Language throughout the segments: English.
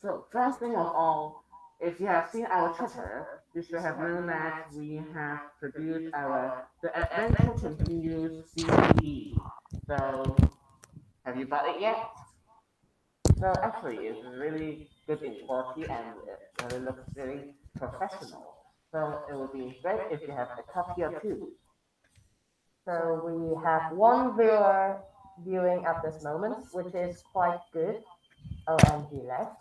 So first thing of all, if you have seen our Twitter, you should have known that we have produced our The Adventure Continues DVD. So have you bought it yet? So actually, it's really good in quality and it really looks really professional. So it would be great if you have a copy or two. So we have one viewer viewing at this moment, which is quite good. Oh, and he left.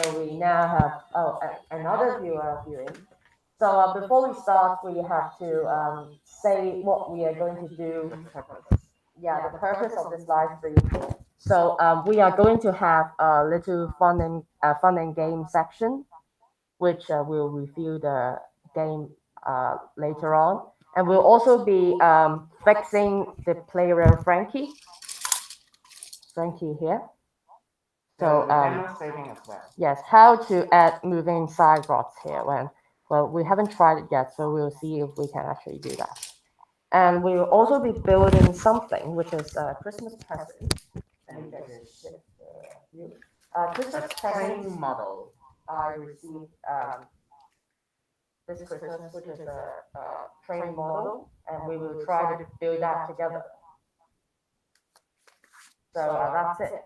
So we now have another viewer viewing. So before we start, we have to say what we are going to do. The purpose. Yeah, the purpose of this live stream. So we are going to have a little fun and game section, which will review the game later on, and we'll also be fixing the player Frankie here. So So demonstrating as well. yes, how to add moving side rods here when well we haven't tried it yet, so we'll see if we can actually do that. And we will also be building something which is a Christmas present. Let me just shift the view. A Christmas present train model. I received this Christmas, which is a train model, and we will try to build that together. So that's it.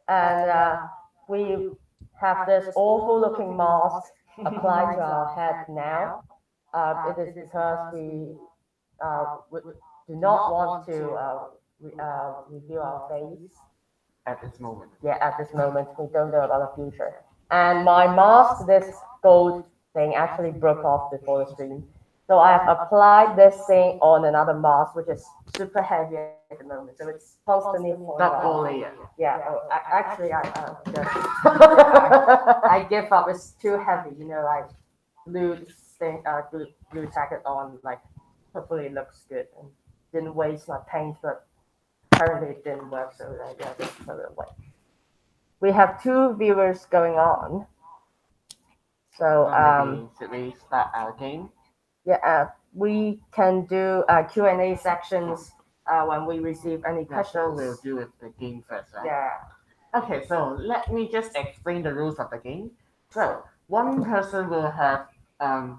And we have this awful looking mask applied to our head now. It is because we do not want to reveal our face. At this moment. Yeah, at this moment, we don't know about the future. And my mask, this gold thing, actually broke off before the stream. So I have applied this thing on another mask, which is super heavy at the moment. So it's constantly falling off. Double layer. Yeah, actually, just I give up. It's too heavy. Like glue thing, glue tack it on. Like hopefully it looks good and didn't waste my paint, but apparently it didn't work. So yeah, just throw it away. We have two viewers going on. So Maybe should we start our game? yeah, we can do Q&A sections when we receive any Yeah, so questions. we'll do it the game first, right? Yeah. Okay, so let me just explain the rules of the game. So one person will have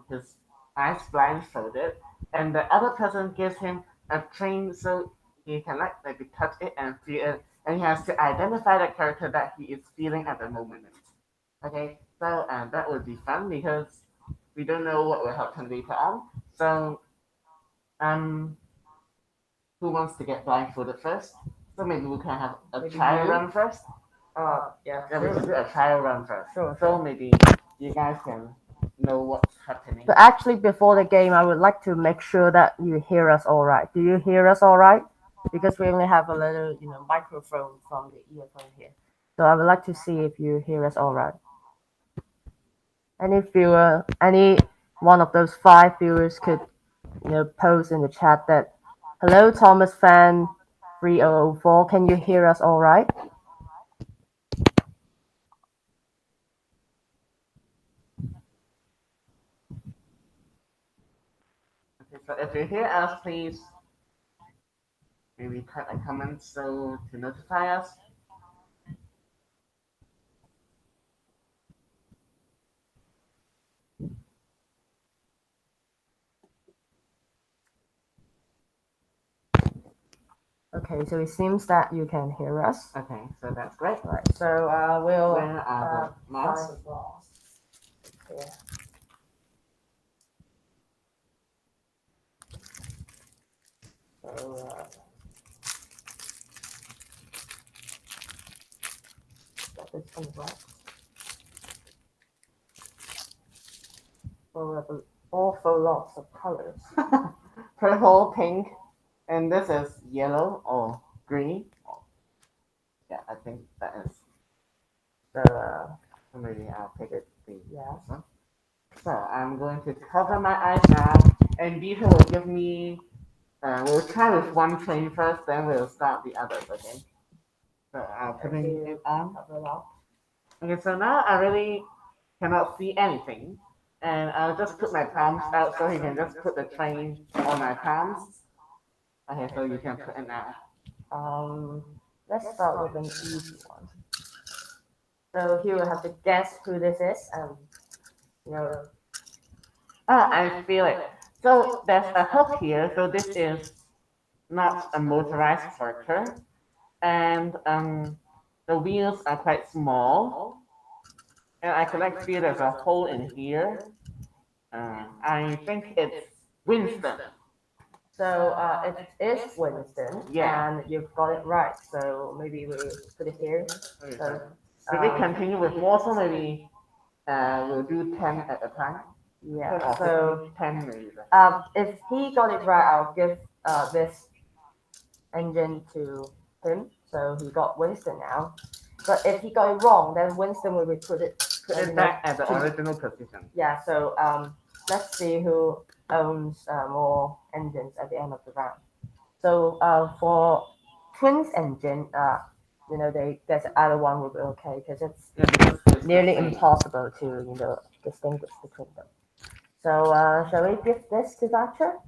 his eyes blindfolded, and the other person gives him a train so he can like maybe touch it and feel it, and he has to identify the character that he is feeling at the moment. Okay, so that would be fun because we don't know what will happen later on. So um, who wants to get blindfolded first? So maybe we can have a Maybe trial you? run first. Yeah, Yeah, we sure. should do a trial run first. Sure, So sure. maybe you guys can know what's happening. But actually, before the game, I would like to make sure that you hear us all right. Do you hear us all right? Because we only have a little, microphone from the earphone here. So I would like to see if you hear us all right. Any viewer, any one of those five viewers could, post in the chat that, "Hello, Thomas fan 3004. Can you hear us all right?" Okay, so if you hear us, please maybe type a comment so to notify us. Okay, so it seems that you can hear us. Okay, so that's great. Right. So we'll Where are the find masks? the glass. Yeah. So that is some black. So we have an awful lots of colors. Purple, pink, and this is yellow or green. Yeah, I think that is. So So maybe I'll pick it. yeah. This one. So I'm going to cover my eyes now, and Dieter will give me. We'll try with one train first, then we'll start the others. Okay. So I'm putting it on. Cover it up. Okay, so now I really cannot see anything, and I'll just put my palms out so he can just put the train on my palms. Okay, so you can put it now. Um, let's start with an easy one. So he will have to guess who this is, and you know, Ah, I feel it. So there's a hook here. So this is not a motorized tractor, and the wheels are quite small, and I could like feel there's a hole in here. I think it's Winston. so it is Winston, Yeah. and you've got it right. So maybe we put it here. Okay, So should we continue with more? So maybe we'll do 10 at a time. 10 yeah. or So 10 maybe. if he got it right, I'll give this engine to him. So he got Winston now. But if he got it wrong, then Winston will be Put it back at the original position. Yeah. So let's see who owns more engines at the end of the round. So for twins engine, there's either one will be okay because it's Yeah, because it's nearly the same. impossible to distinguish between them. So shall we give this to Thatcher?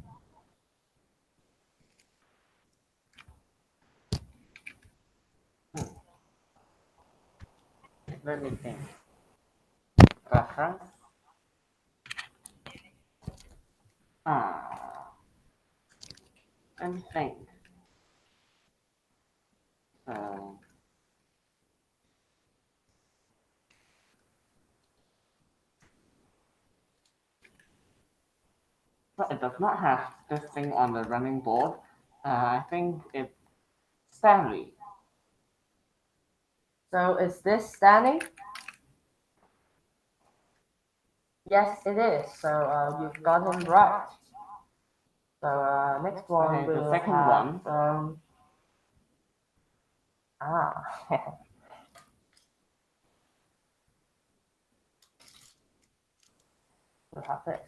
Let me think. Reference. Ah, let me think. So, so it does not have this thing on the running board. I think it's Stanley. So is this Stanley? Yes, it is. So you've got him right. So next one Okay, the we'll second have one. ah we'll have this.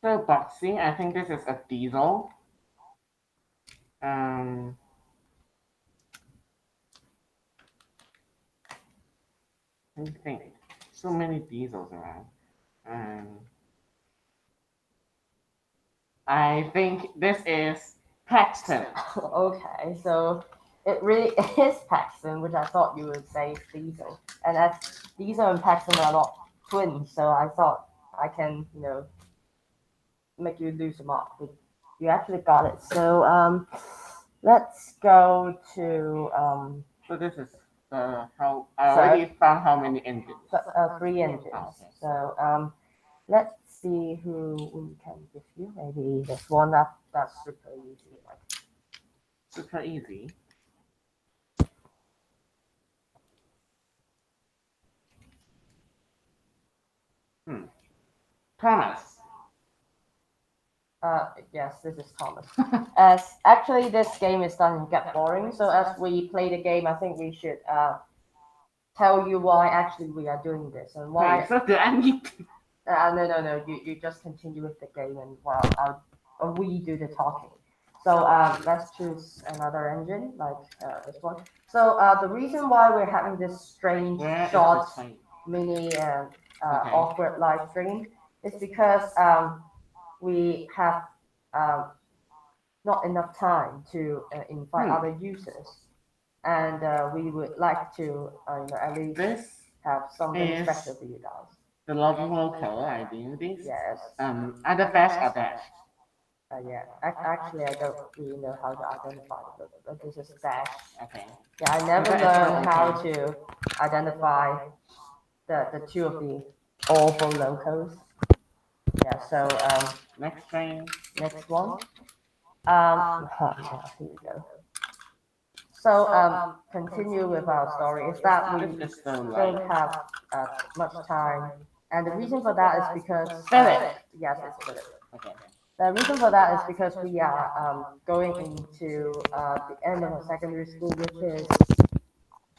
So Boxy, I think this is a diesel. Um, let me think. So many diesels around. I think this is Paxton. Okay, so it really is Paxton, which I thought you would say is Diesel. And as Diesel and Paxton are not twins, so I thought I can, make you lose a mark. But you actually got it. So let's go to So this is how I already found how many engines. 3 engines. Oh, okay. So let's see who we can give you. Maybe this one that's super easy. Super easy. Thomas. Yes, this is Thomas. As actually this game is starting to get boring, so as we play the game, I think we should tell you why actually we are doing this and why. Wait, so do I need to... No. You just continue with the game and we do the talking. So let's choose another engine like this one. So the reason why we're having this strange, short, mini, awkward live stream is because we have not enough time to invite other users, and we would like to at least have something special for you guys. The logical color ID this? Yes. Either best or dash. Yeah. Actually, I don't really know how to identify it, but this is dash. Okay. Yeah, I never learned how to identify the two of the awful locos. Yeah. So next train. Next one. Here we go. So continue with our story. Is that we don't have much time, and the reason for that is because yes, it's Philip. Okay. The reason for that is because we are going into the end of our secondary school, which is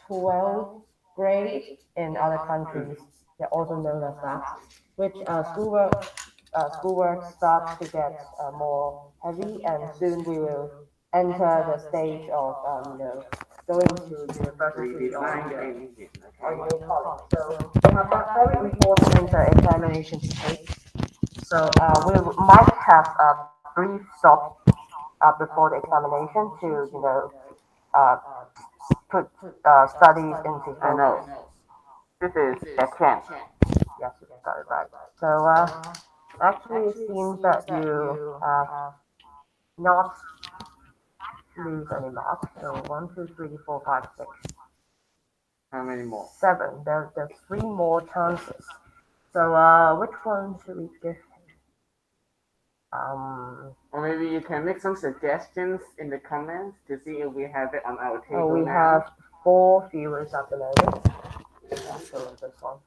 12th grade in other countries. They're also known as that. Which schoolwork starts to get more heavy, and soon we will enter the stage of going to university or college. So we have got very important examinations to take. So we might have a brief stop before the examination to uh, put studies into I know. focus. This is a chance. Yes, you got it right. So actually, it seems that you not lose any marks. So 1, 2, 3, 4, 5, 6, How many more? 7. There's 3 more chances. So which one should we give? Or maybe you can make some suggestions in the comments to see if we have it on our Oh, table we now. have 4 viewers at the moment. Let's go with this one.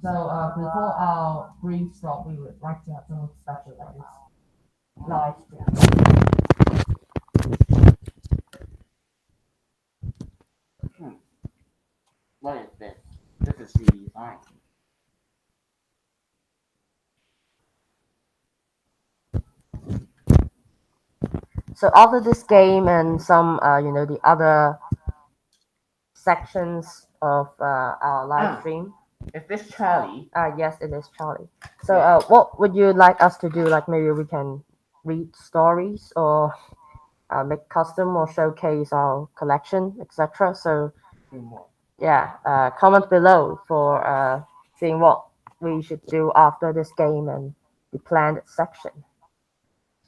So before our brief stop, we would like to have some special like live stream. What is this? This is really fine. So after this game and some the other sections of our live stream. Is this Charlie? Yes, it is Charlie. So what would you like us to do? Like maybe we can read stories or make custom or showcase our collection, etc. So yeah, comment below for seeing what we should do after this game and the planned section.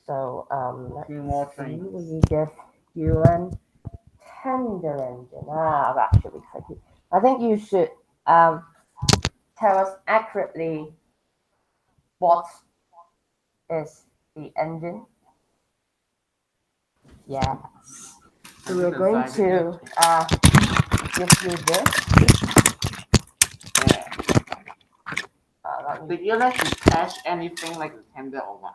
So let's see, we give you an tender engine. That should be tricky. I think you should tell us accurately what is the engine. Yes. So we're going to give you this. Did you let him catch anything like a tender or what?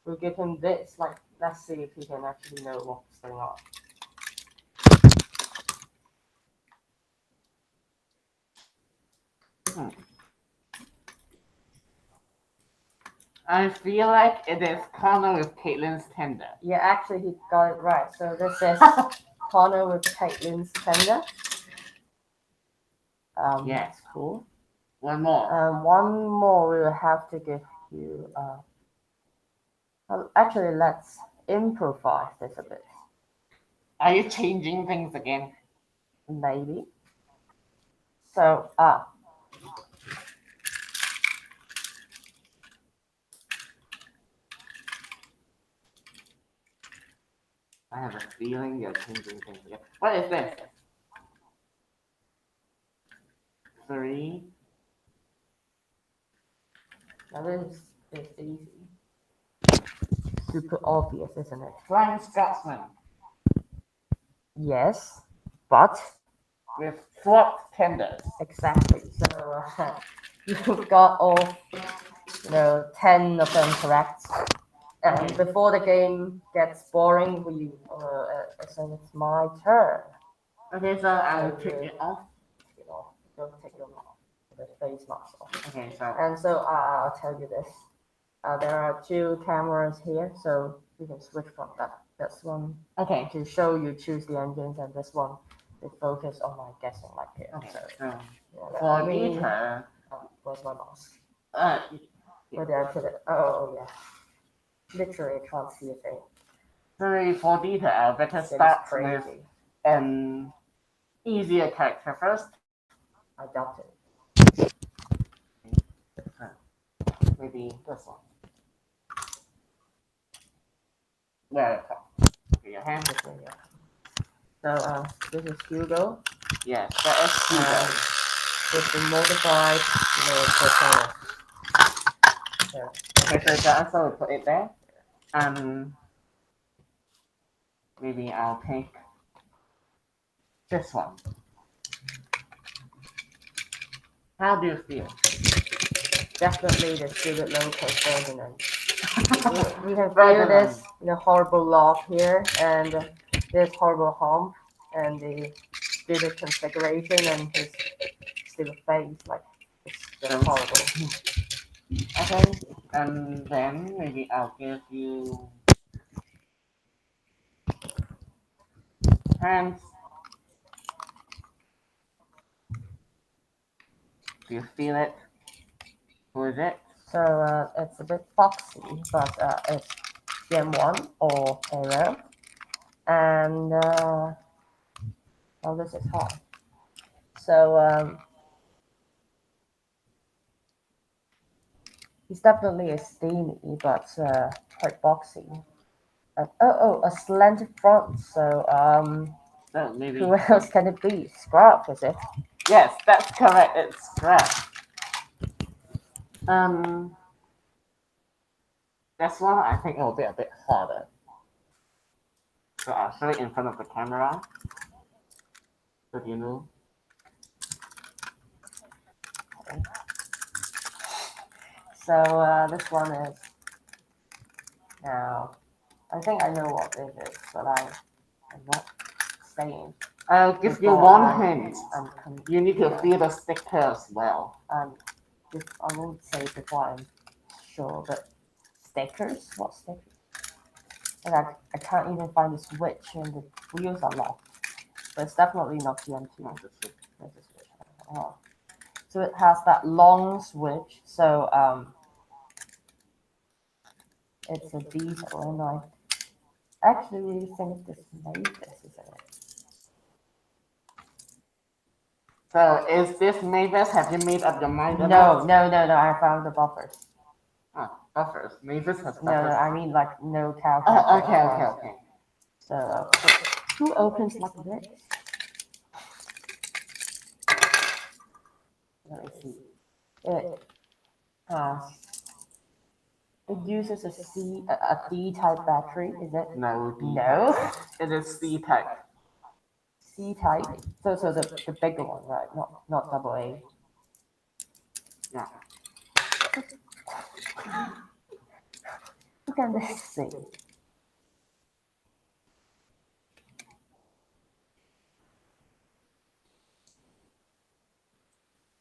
We'll give him this. Like, let's see if he can actually know what's going on. I feel like it is Connor with Caitlin's tender. Yeah, actually, he got it right. So this is Connor with Caitlin's tender. Yes, cool. One more. One more we will have to give you. Actually, let's improvise this a bit. Are you changing things again? Maybe. So, I have a feeling you're changing things again. What is this? 3. now this is easy. Super obvious, isn't it? Flying Scotsman. Yes, but with swapped tenders. Exactly. So you've got all 10 of them correct. And before the game gets boring, so it's my turn. Okay, so I'll take it off. Don't take it off. The face mask off. Okay, so. And so I'll tell you this. There are 2 cameras here, so you can switch from that. This one to show you choose the engines, and this one to focus on my guessing like here. Okay, so for meter. Where's my mouse? Where did I put it? Oh yeah. Literally, I can't see a thing. Sorry, for detail, better start with an easier character first. I doubt it. Maybe this one. There, your hand. So this is Hugo. Yes, that is Hugo. With the modified persona. Okay, so I also put it there. Maybe I'll take this one. How do you feel? Definitely the Stuart Local Ferdinand. We can feel this horrible log here, and this horrible hump, and the stupid configuration, and his stupid face. Like, it's just horrible. Okay, and then maybe I'll give you hands. Do you feel it? Who is it? So it's a bit boxy, but it's GM1 or Aero. And well, this is hard. So he's definitely a steamy, but quite boxy. A slanted front. So So maybe. who else can it be? Scrap, is it? Yes, that's correct. It's scrap. Um, this one I think it will be a bit harder. So I'll show it in front of the camera. So you know. Okay. So this one is now. I think I know what it is, but I'm not saying. I'll give you Before one hint. You need to yeah. feel the sticker as well. I won't say before I'm sure, but stickers? What stickers? And I can't even find the switch, and the wheels are locked. But it's definitely not TM2. There's a switch. Oh. So it has that long switch. So it's a diesel, and I actually really think this made this, isn't it? So is this Mavis? Have you made up your mind? No. I found the buffers. Oh, buffers. Mavis has buffers. No, I mean like no cow. Okay. So who opens like this? Let me see. It uses a D type battery, is it? No. No. It is C type. C type. So the bigger one, right? Not double A. Yeah. Who can this see?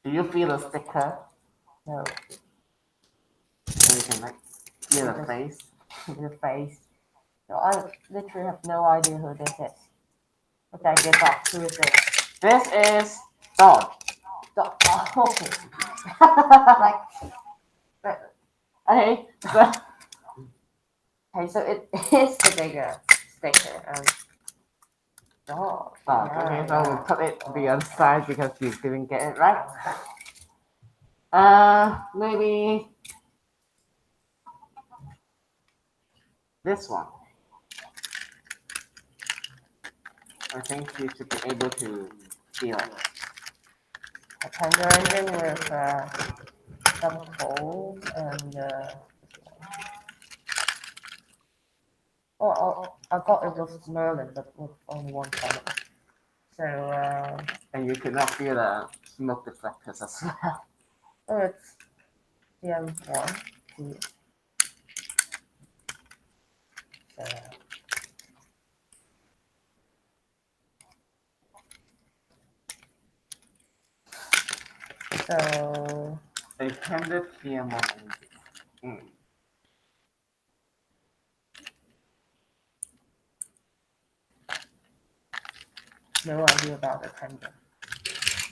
Do you feel the sticker? No. So you can like feel the face. The face. No, I literally have no idea who this is. Okay, give up. Who is this? This is Dodge. Oh. Okay. Okay, so it is the bigger sticker. Dog. Okay, so we'll put it to the other side because you didn't get it right. Maybe this one. I think you should be able to feel it. A tender engine with some coal and I thought it was Merlin, but with only one color. So and you could not feel the smoke deflectors as well. Oh, it's CM1. So a tended TM1 engine. No idea about the tender.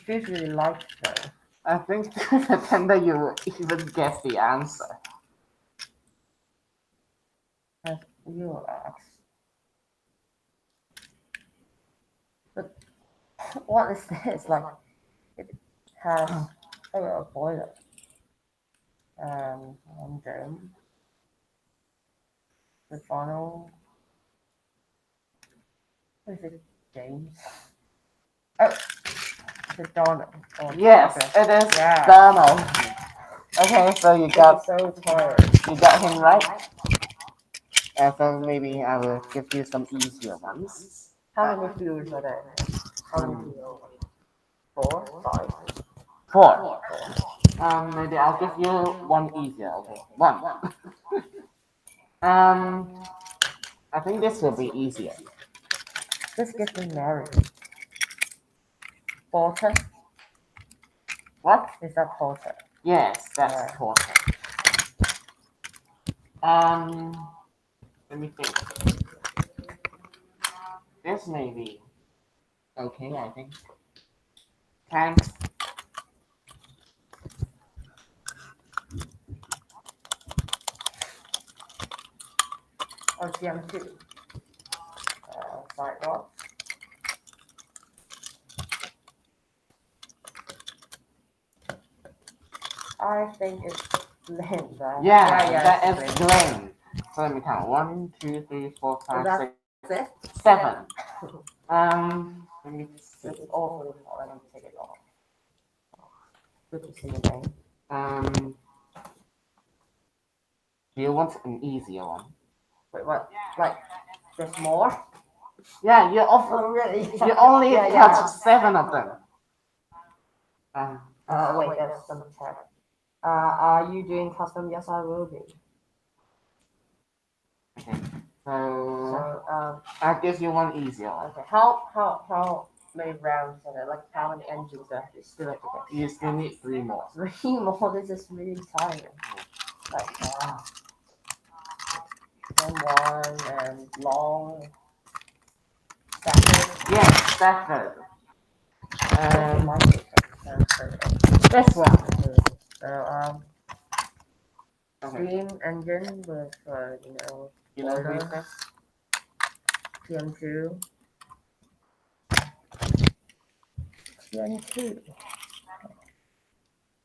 Feels really light though. I think the tender you will even guess the answer. Has wheel arcs. But what is this? Like it has a boiler. One dome. The funnel. What is it? James. Oh, the Donald. Oh, yes, it is Donald. Okay, so you got so tired. You got him right. So maybe I will give you some easier ones. How many fuels are there? How many fuels? 4, 5. 4. Maybe I'll give you one easier. Okay, 1. I think this will be easier. This gets me married. Porter? What? Is that Porter? Yes, that's Porter. Let me think. This may be okay, I think. or TM2. Side door. I think it's Lynn, right? Yeah, yeah, that it's is Lynn. Glenn. So let me count. 1, 2, 3, 4, So 5, that's 6, it. 7. Let me see. This is awfully small. Let me take it off. Good to see you again. Do you want an easier one? Wait, what? Like, there's more? Yeah, you Oh, really? you only Yeah, touch yeah. 7 of them. Wait, there's some check. Are you doing custom? Yes, I will be. Okay. So So, I guess you want easier one. okay. How many rounds are there? Like, how many engines do I have to still have to get? You still need 3 more. 3 more. This is really tiring. Like, one and long. Stafford. Yes, Stafford. This one. So, Okay. steam engine with, You know who boiler, is this? TM2. TM2.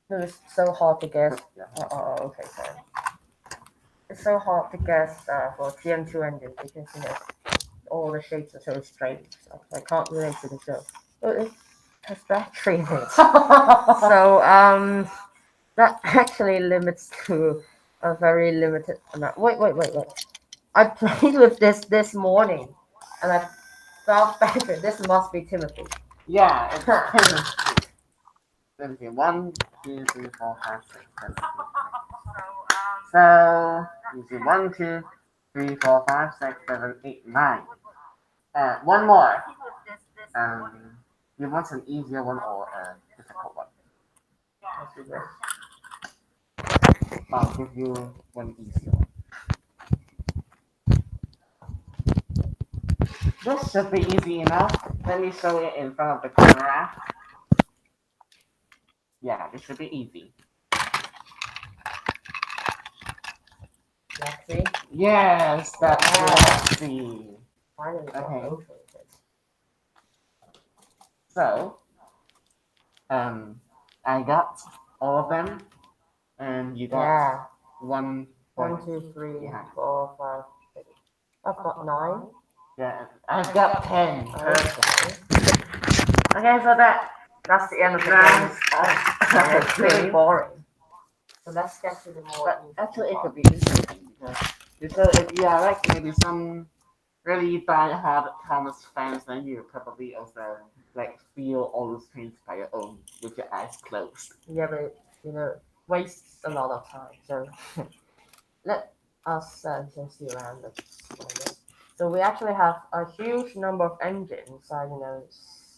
No, it's so hard to guess. Okay, sorry. It's so hard to guess for TM2 engine because all the shapes are so strange. So I can't relate to the show. But it has battery in it. So that actually limits to a very limited amount. Wait. I played with this morning, and I felt better. This must be Timothy. Yeah, it's Timothy. Let me see. 1, 2, 3, 4, 5, 6, 7, 8, 9. So you see 1, 2, 3, 4, 5, 6, 7, 8, 9. One more. You want an easier one or a difficult one? I'll give you one easier one. This should be easy enough. Let me show it in front of the camera. Yeah, this should be easy. Lexi? Yes, that's Lexi. Finally got Okay. over it. So, I got all of them, and you got 1 point. 1, 2, 3, Yeah. 4, 5, 6. I've got 9. Yeah, I've got 10. Okay. Okay, so That's the end of the round. game. It's really boring. So let's get to the more. But actually, it could be interesting because if you are like maybe some really die-hard Thomas fans, then you probably also like feel all those things by your own with your eyes closed. Yeah, but wastes a lot of time. So let us just see around this. So we actually have a huge number of engines,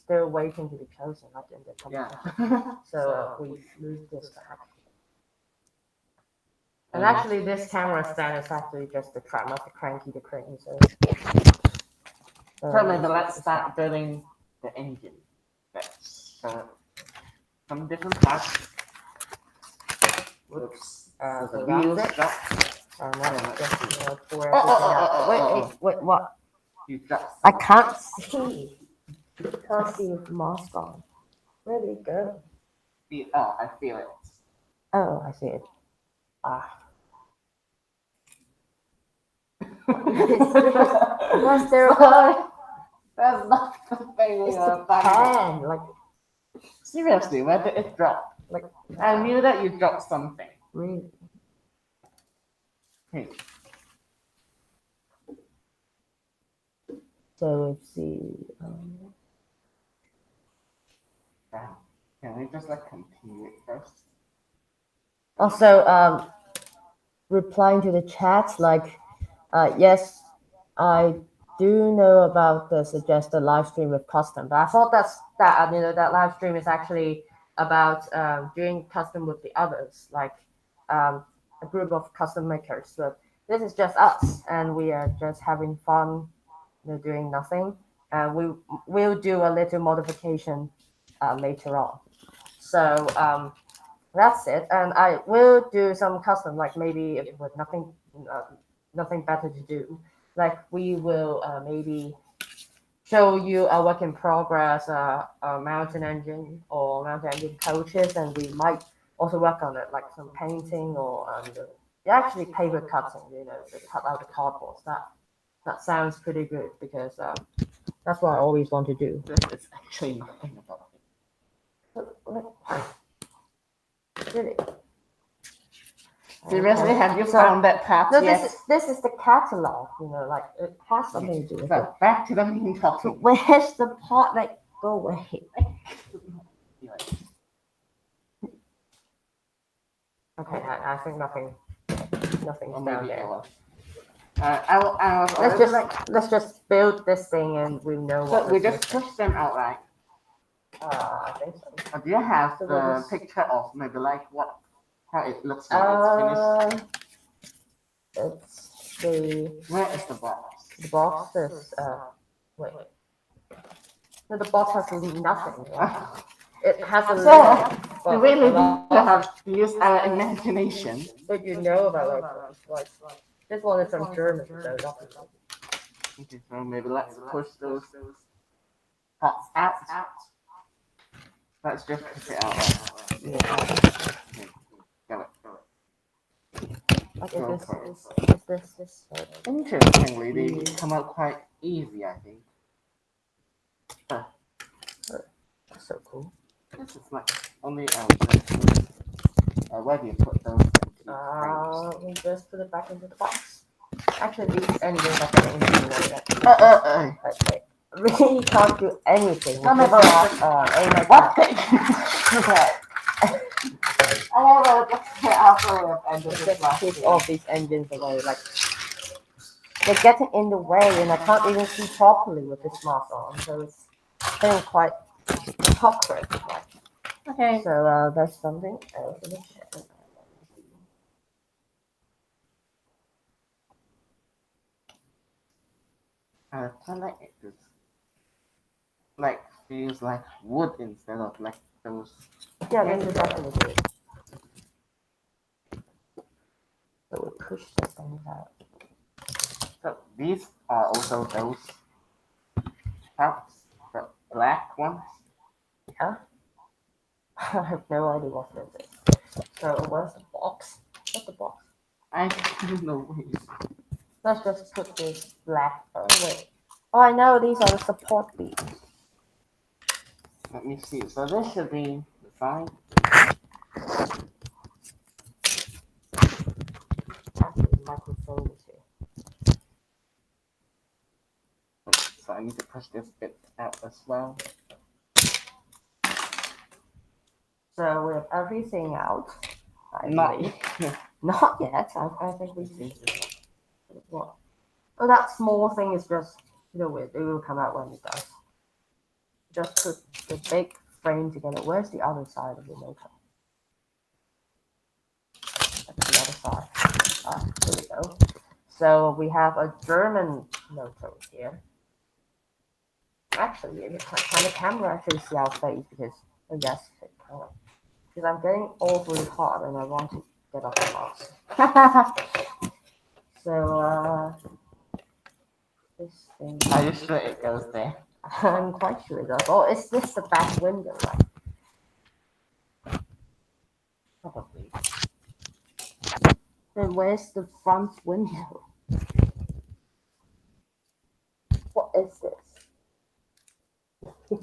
still waiting to be chosen, like in the competition. Yeah. So we move this back. And actually, this camera stand is actually just the trap, not the cranky, the crane. So maybe let's start building the engine. Let's show some different parts. Oops. So the wheels dropped. Wait, what? You dropped. I can't see. Can't see with the mask on. Where did it go? Oh, I feel it. Oh, I see it. What's there? Sorry. That's not the thing we It's are the talking about. pan. Like, Seriously, where did it drop? like. I knew that you dropped something. Really? Hmm. So let's see. Can we just like continue it first? Also, replying to the chats, like, yes, I do know about the suggested live stream with custom, but I thought that live stream is actually about doing custom with the others, like a group of custom makers. But this is just us, and we are just having fun, doing nothing. We will do a little modification later on. So that's it. And I will do some custom, like maybe if with nothing better to do. like we will maybe show you a work in progress, a mountain engine or mountain engine coaches, and we might also work on it, like some painting or actually paper cutting, to cut out the cardboard. That sounds pretty good because that's what I always want to do. This is actually nothing about But, really. Seriously, Okay. have you So- found that part No, yet? this is the catalog. Like it has something to do with it. So back to the main So topic. where's the part? Like go away. Okay, I think nothing's Or down maybe there. it was. I was Let's just build this thing and we know so what. we is just missing. push them out, right? I think so. Or do you have So the we'll just- picture of maybe like how it looks when it's finished? It's the Where is the box? box is wait. No, the box has nothing. Yeah. It has a So, well, we really a lot, do have to use our imagination. but you know about like this one is from German, so nothing. Okay, so maybe let's push those pots out. Let's just push it out. Yeah. Okay, got it. Like Go is for it. this Interestingly, they come out quite easy, I think. that's so cool. This is like only where do you put those empty frames? We just put it back into the box. Actually, these engines are getting into the way. Okay. We can't do anything. Oh my Just God. log on. Oh my What? God. I just get out of and Let's just just keep all these engines away. Like they're getting in the way, and I can't even see properly with this mask on. So it's getting quite awkward. Okay. So there's something else in the chat. I like it. It's like feels like wood instead of like those. Yeah, this is actually good. So we push this thing out. So these are also those cups, the black ones. Yeah. I have no idea what this is. So where's the box? What's the box? I don't know. Let's just put this black. Oh wait. Oh, I know these are the support beams. Let me see. So this should be fine. Actually, the microphone is here. So I need to push this bit out as well. So we have everything out. I Not believe. Not yet. I think we see. What? Oh, that small thing is just, it will come out when it does. Just put the big frame together. Where's the other side of the motor? That's the other side. Here we go. So we have a German motor here. Actually, can the camera actually see our face? Because, oh yes, it can. Because I'm getting awfully hot and I want to get off the mask. So, this thing. Are you sure it goes there? I'm quite sure it does. Oh, is this the back window? Right? Probably. Then where's the front window? What is this?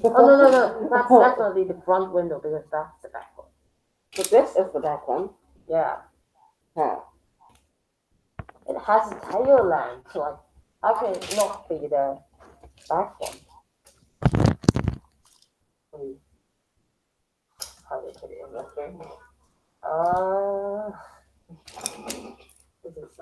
Oh, no. That's definitely the front window because that's the back one. So this is the back one. Yeah. Huh. It has a tail lamp, so like, how can it not be the back one? How did it in the thing? This is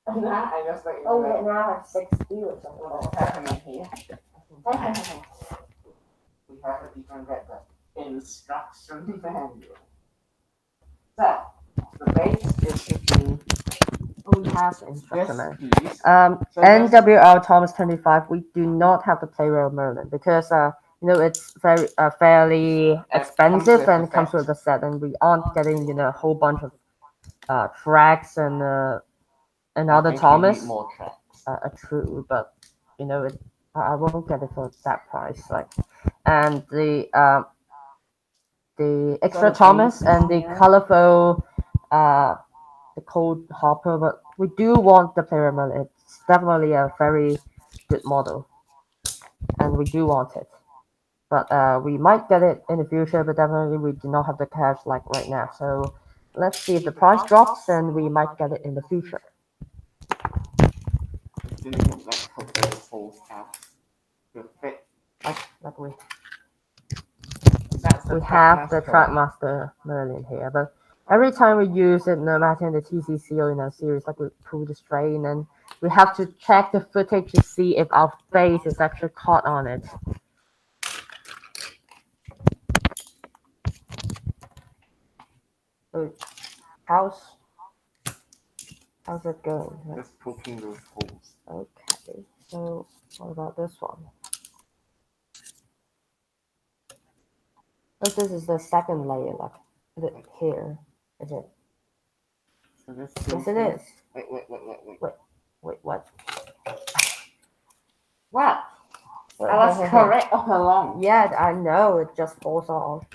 Now I just like. oh, yeah, now I have 6 wheels. What's happening here? We haven't even read the instruction manual. So the base is should be Oh, we have the instruction manual. piece. NWR Thomas 25, we do not have the player of Merlin because it's very fairly expensive and the comes with the set, and we aren't getting a whole bunch of tracks and other Thomas. More tracks. True, but I won't get it for that price. And the extra the Thomas and the here. colorful the cold hopper, but we do want the player model. It's definitely a very good model, and we do want it. But we might get it in the future, but definitely we do not have the cash like right now. So let's see if the price drops, and we might get it in the future. Then you can hook those holes out to fit. Like we That's the have the Trackmaster Merlin here, but every time we use it, no matter in the TCC or in our series, like we pull the strain and we have to check the footage to see if our face is actually caught on it. So how's it going? Just poking those holes. Okay, so what about this one? Oh, this is the second layer, like is it here? Is it? So this Yes, it is. Wait, what? What? I was correct all along. Yeah, I know. It just falls off.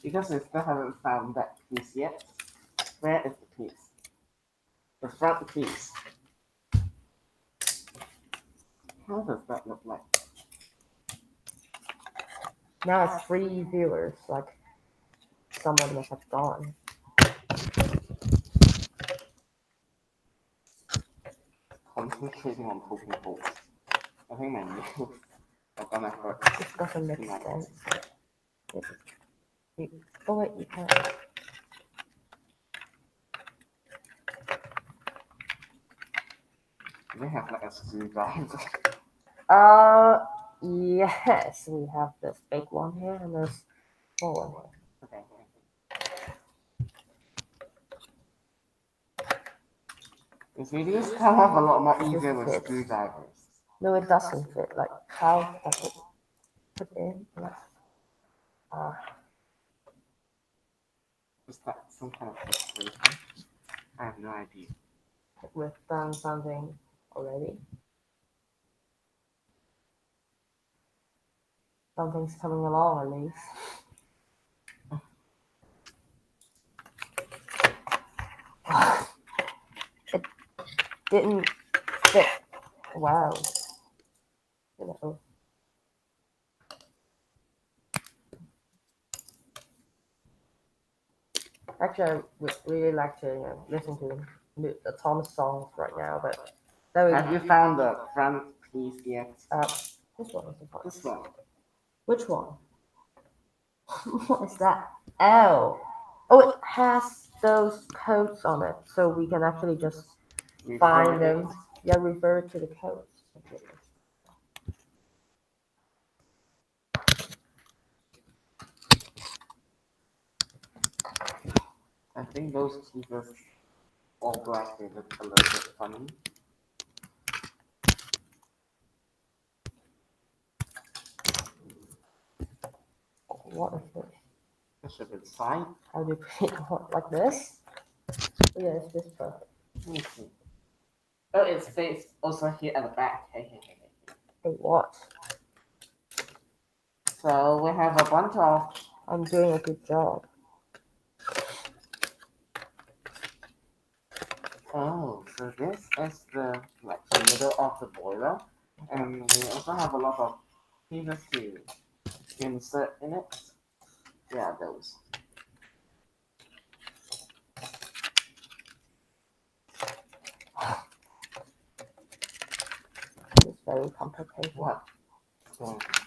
Because we still haven't found that piece yet. Where is the piece? The front piece. How does that look like? Now it's 3 viewers. Like someone must have gone. Concentrating on poking holes. I think my nails are gonna hurt. This doesn't make sense. Oh wait, you can't. Do they have like a screwdriver? Yes, we have this big one here and this small one here. Okay. These videos come off a lot more easier with screwdrivers. No, it doesn't fit. Like, how does it put in? Is that some kind of frustration? I have no idea. We've done something already. Something's coming along at least. It didn't fit. Wow. Actually, I would really like to listen to the Thomas songs right now, but have you found the front piece yet? This one is the front. This one. Which one? What is that? Oh, it has those codes on it, so we can actually just find them. Yeah, refer to the codes. I think those pieces all black, they look a little bit funny. What is this? This should be side. How do you put it like this? Oh, yeah, it's just perfect. Let me see. Oh, it's faced also here at the back. Hey. Hey, what? So we have a bunch of. I'm doing a good job. Oh, so this is the middle of the boiler, and we also have a lot of pieces to insert in it. Yeah, those. It's very complicated. What?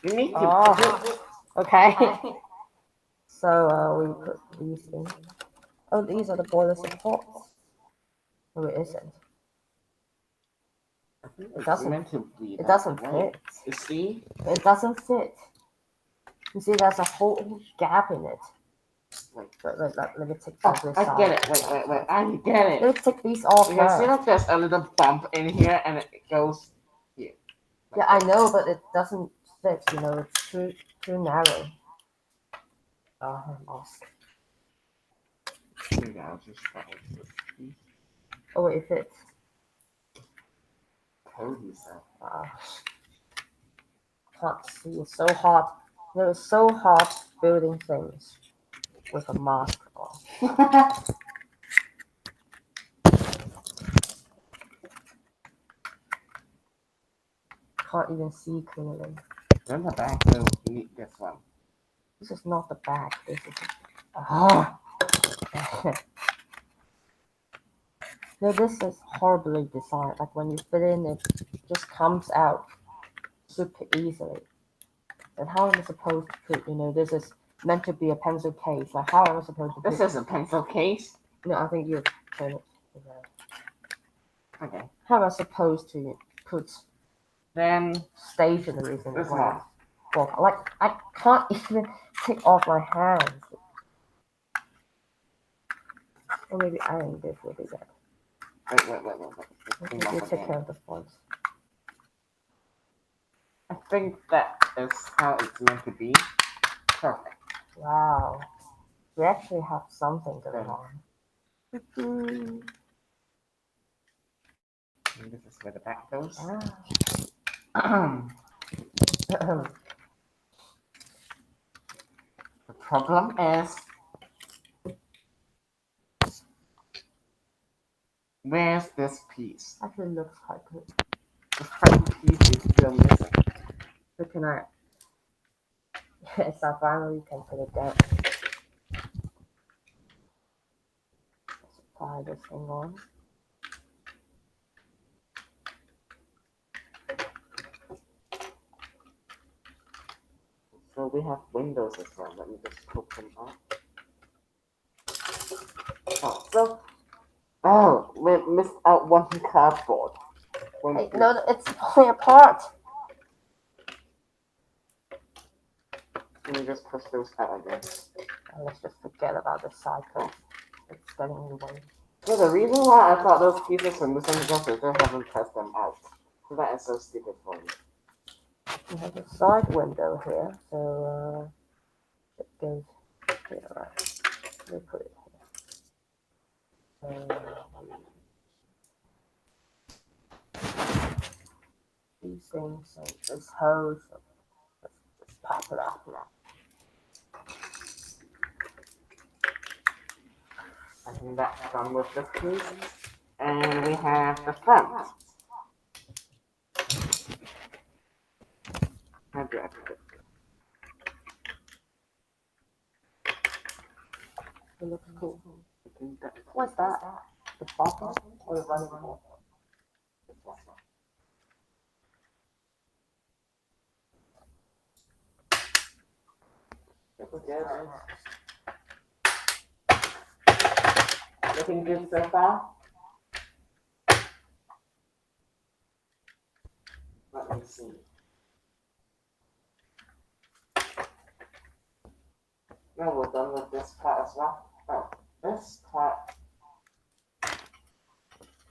You need to. Okay. So we put these in. Oh, these are the boiler supports. No, it isn't. It doesn't fit. You see? It doesn't fit. You see, there's a whole gap in it. Wait, let me take this off. I get it. Wait. I get it. Let's take these off. You can see that there's a little bump in here, and it goes here. Yeah, I know, but it doesn't fits. You know, it's too narrow. Mask. Maybe I'll just start with this piece. Oh wait, it fits. Told you so. Can't see. It's so hot. You know, it's so hot building things with a mask on. Can't even see clearly. Then the back, though, you need this one. This is not the back. This is. Ah. No, this is horribly designed. Like when you fit in, it just comes out super easily. And how am I supposed to put? You know, this is meant to be a pencil case. Like how am I supposed to? This is a pencil case. No, I think you turn it. Okay. How am I supposed to put Then stationaries in this the one. book? Like I can't even take off my hands. Or maybe iron this will be better. Wait. You take care of the fonts. I think that is how it's meant to be. Perfect. Wow. We actually have something going on. And this is where the back goes. Ah. The problem is, where's this piece? Actually looks quite good. The front piece is still missing. So can I? Yes, I finally can put it down. Let's apply this thing on. So we have windows as well. Let me just open up. We missed out one cardboard. Hey, no, it's falling apart. Let me just push those out again. Let's just forget about the cycle. It's getting in the way. So the reason why I thought those pieces were missing is because I haven't pressed them out. So that is so stupid for me. We have a side window here, so it goes here, right? Let me put it here. These things, so this hose, so let's just pop it off now. I think that's done with this piece. And we have the front. How do I put it? It looks cool. I think that's What's that? The bottom or the running board? Looking good so far? Let me see. Now we're done with this part as well. Oh, this part.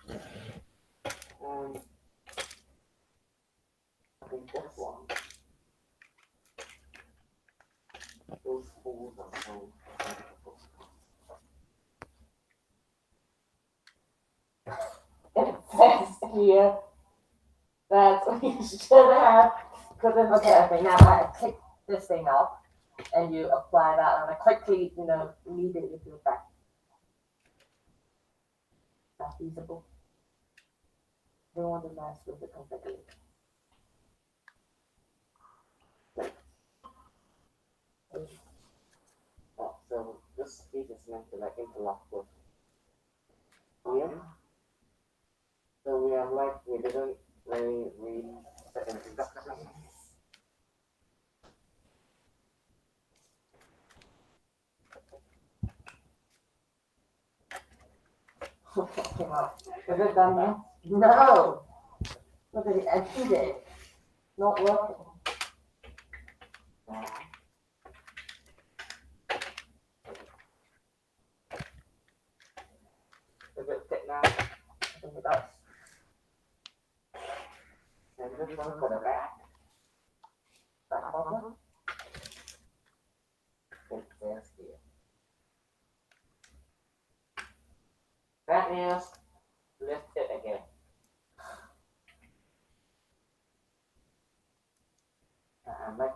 And I think this one. Those holes are so it says here that we should have. Okay, now I take this thing off and you apply that and I quickly, knead it into the back. Not feasible. They want to mess with the confetti. Oh, so this piece is meant to like interlock with here. So we didn't really read the instructions. Is it done now? No! Look at it, I did it. Not working. Is it fit now? I think it does. And this one for the back. Let me just lift it again. Like,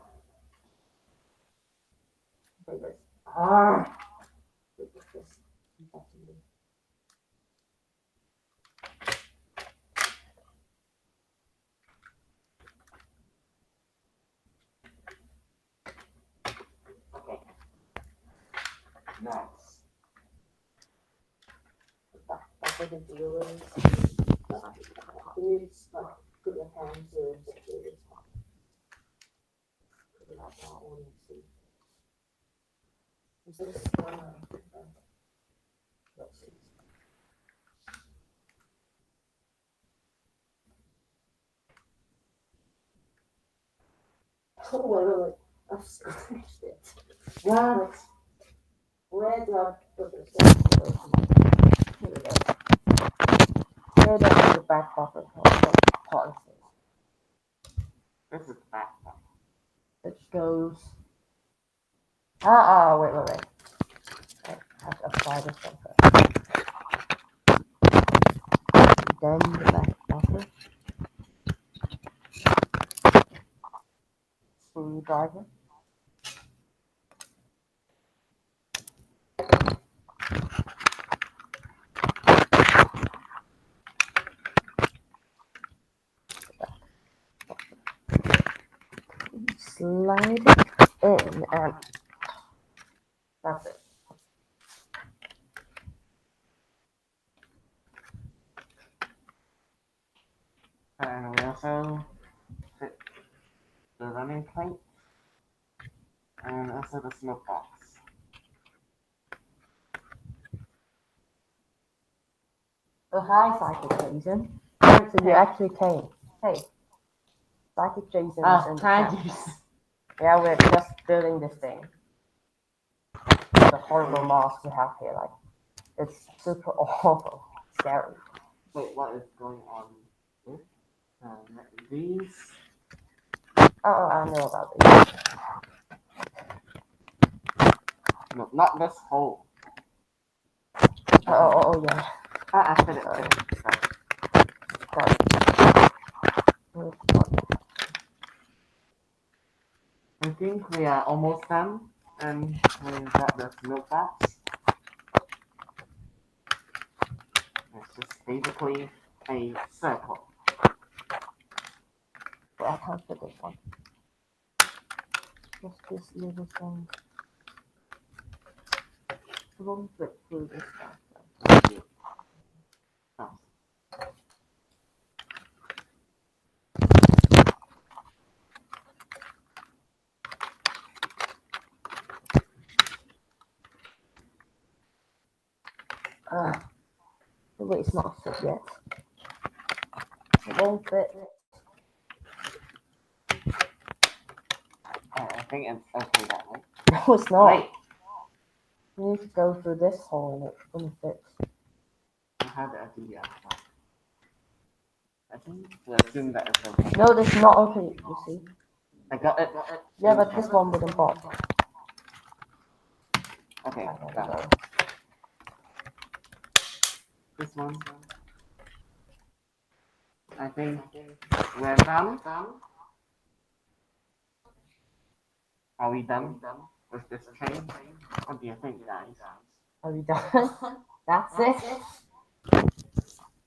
okay. Next. That's what the deal is. Please, put your hands here and secure this one. Put it out that one and see. Is this, let's see. Oh, wait. I've finished it. What? Where do I put this? Here we go. Where do I put the back buffer? Policies. This is back. It goes. Wait. I have to apply this one first. Then the back buffer. Screwdriver. Slide it in and that's it. And we also fit the running plate and also the smoke box. Oh, hi, Psychic Jason. So you actually came. Hey, Psychic Jason is in the Thank chat. you. Yeah, we're just building this thing. The horrible mask we have here, like, it's super awful, scary. Wait, what is going on here? These. Oh, I know about this. No, not this hole. Oh, yeah. I fit it. Sorry. I think we are almost done, and we got the smoke box. It's just basically a circle. Well, I can't fit this one. Just this little thing. It won't fit through this one. Oh. Wait, it's not fit yet. It won't fit. I think it's okay that way. No, it's not. Wait, You need to go through this hole and it won't fit. I have the idea. I think we assume that it's okay. No, that's not okay, you see. I got it. Yeah, but this one wouldn't pop. Okay, There we done. go. This one. I think we're done. Are we done with this train? What do you think, guys? Are we done? That's it.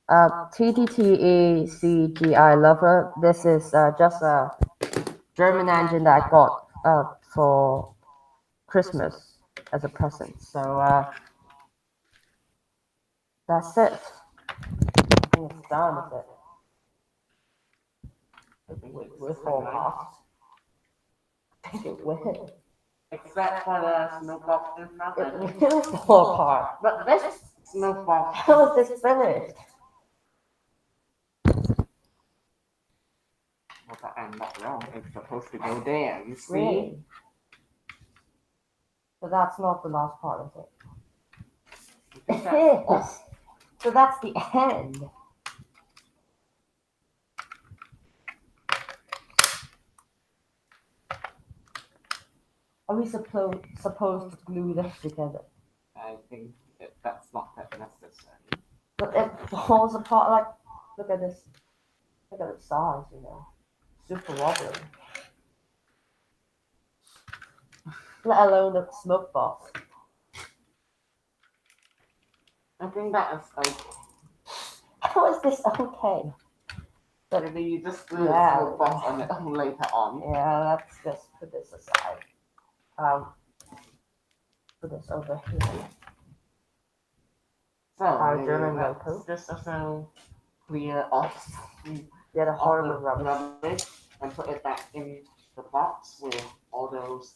TTTECGI Lover. This is just a German engine that I got for Christmas as a present. So that's it. I think it's done, is it? We're full past. I think it will. Except for the smoke box in front. It will fall apart. But this smoke box. How is this finished? Well, but I'm not wrong. It's supposed to go there. You see? Really? But that's not the last part of it. It is. So that's the end. Are we supposed to glue this together? I think that's not that necessary. But it falls apart like, look at this. Look at the size, super wobbly. Let alone the smoke box. I think that is okay. How is this okay? But Maybe you just glue yeah, a smoke box on it later on. yeah, let's just put this aside. Put this over here. So Our maybe German let's local. just also clear off Yeah, the of horrible the rubbish. rubbish and put it back in the box with all those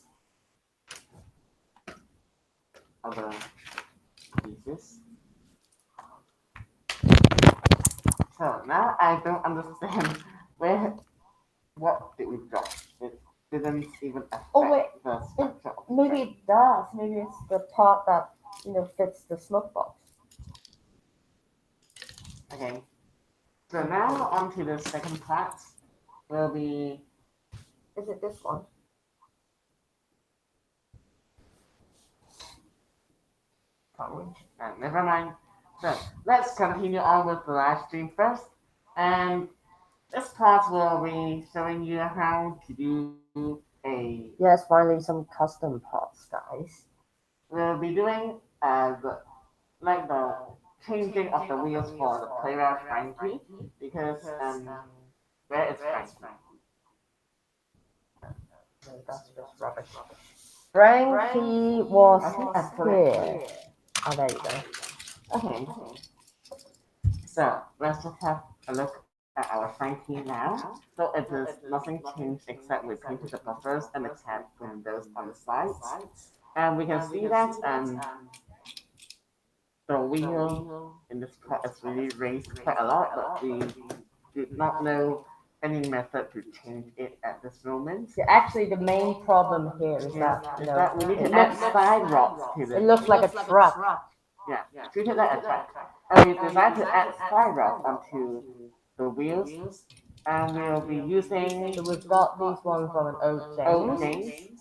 other pieces. So now I don't understand where what did we drop? It didn't even affect wait, the structure of the Maybe train. it does. Maybe it's the part that fits the smoke box. Okay. So now onto the second part will be Is it this one? never mind. So let's continue on with the live stream first. And this part will be showing you how to do Yes, finally some custom parts, guys. we'll be doing the changing of the wheels for the player Frankie because where is Frankie? No, that's just rubbish. Frankie was I think I put it here. Oh, there you go. okay. So let's just have a look at our Frankie now. So it is nothing changed except we painted the buffers and the cat windows on the sides. And we can see that the wheel in this part is really raised quite a lot, but we did not know any method to change it at this moment. Yeah, actually, the main problem here is that We need to add side rods to this. it looks like a truck. Yeah, treat it like a truck. And we decided to add side rods onto the wheels, and we'll be using So we've got these ones from an old old James. James.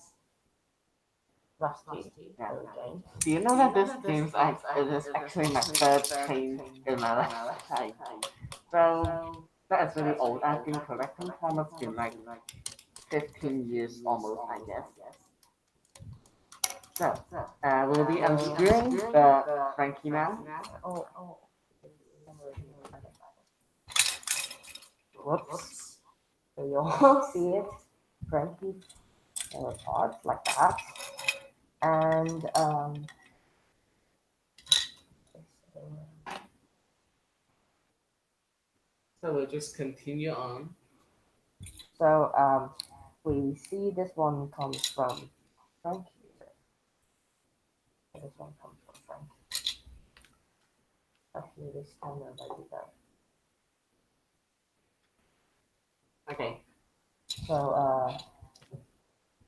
Rusty Yeah. old James. Do you know that this James it is actually my third train in my life? So that is really old. I've been collecting comets in like 15 years almost, I guess. So we'll be unscrewing the Frankie now. Oh. Whoops. So you all see it. Frankie parts like that. And So we'll just continue on. so we see this one comes from Frankie. This one comes from Frankie. Actually, this time I do that. Okay. So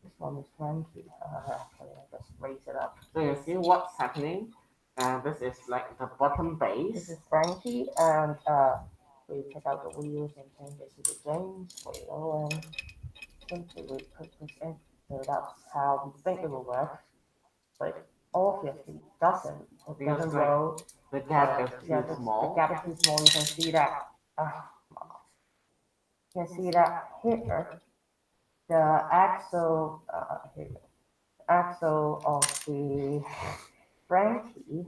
this one is Frankie. Actually, I just raise it up. So you see what's happening? This is like the bottom This base. is Frankie, and we take out the wheels and change it to the James wheel, and simply we put this in. So that's how we think it will work. But obviously it doesn't. It doesn't roll. The gap is Yeah, too the small. gap is too small. You can see that. You can see that here. The axle, here, axle of the Frankie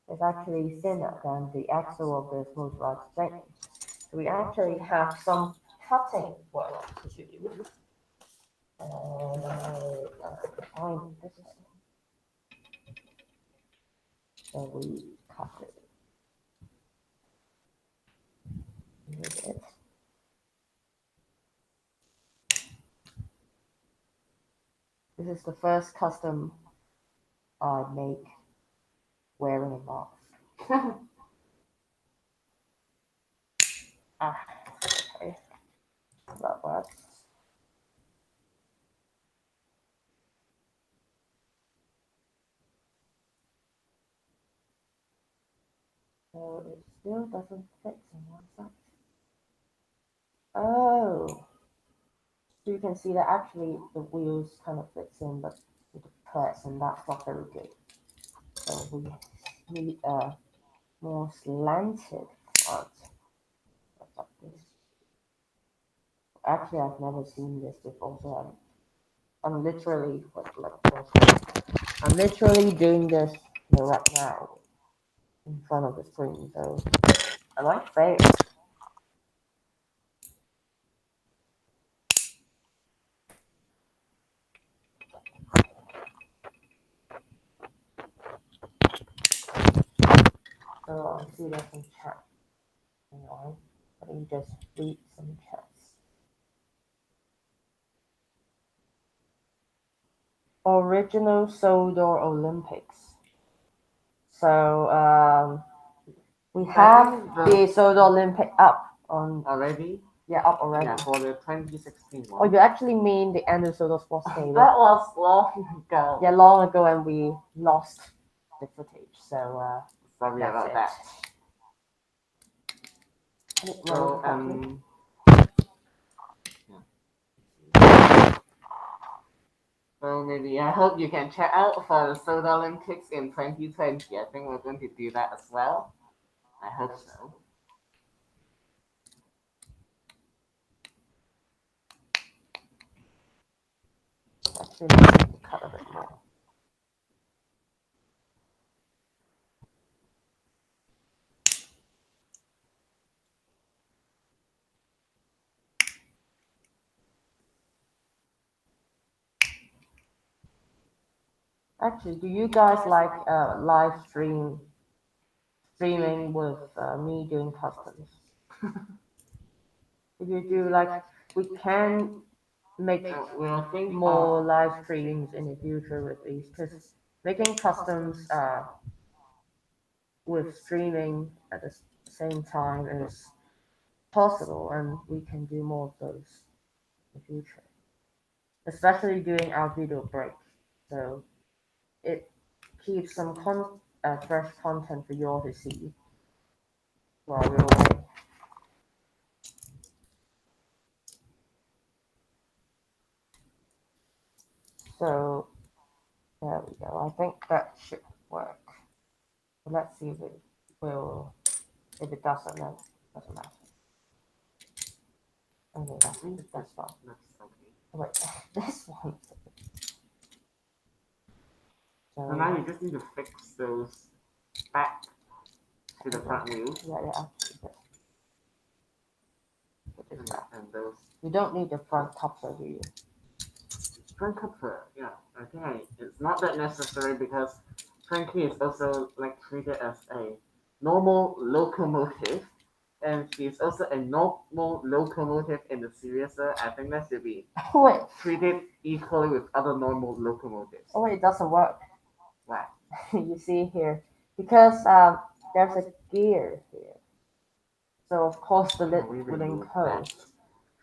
is actually thinner than the axle of the motorized James. So we actually have some cutting work to do. And I find this thing. So we cut it. With it. This is the first custom I make wearing a mask. Okay. That works. So it still doesn't fit in one side. Oh, so you can see that actually the wheels kind of fits in, but with the press, and that's not very good. So we need more slanted front. What's up this? Actually, I've never seen this before, so I'm literally I'm literally doing this right now in front of the screen, so I might fail. So I'll see there's some chat. Hang on, let me just read some chats. Original Sodor Olympics. So we have the Sodor Olympic up on already. Yeah, up already. Yeah, for the 2016 Oh, one. you actually mean the end of Sodor Sports Stadium? That was long ago. Yeah, long ago, and we lost the footage. So sorry that's about it. that. So So maybe I hope you can check out for the Sodor Olympics in 2020. I think we're going to do that as well. I hope so. Actually, let's cut a bit more. Actually, do you guys like live streaming with me doing customs? If you do, like, we can make more live streams in the future with these, because making customs with streaming at the same time is possible, and we can do more of those in the future, especially doing our video break. So it keeps some fresh content for you all to see while we're away. So there we go. I think that should work. So let's see if it will. If it doesn't, then it doesn't matter. Okay, that's fine. Oh, wait, this one. So now you just need to fix those back to the front wheels. Yeah. And those. You don't need the front coupler, do you? Front coupler, yeah. Okay, it's not that necessary because Frankie is also like treated as a normal locomotive, and she's also a normal locomotive in the series. So I think that should be treated equally with other normal locomotives. Oh wait, it doesn't work. Why? You see here, because there's a gear here, so of course the lid will enclose.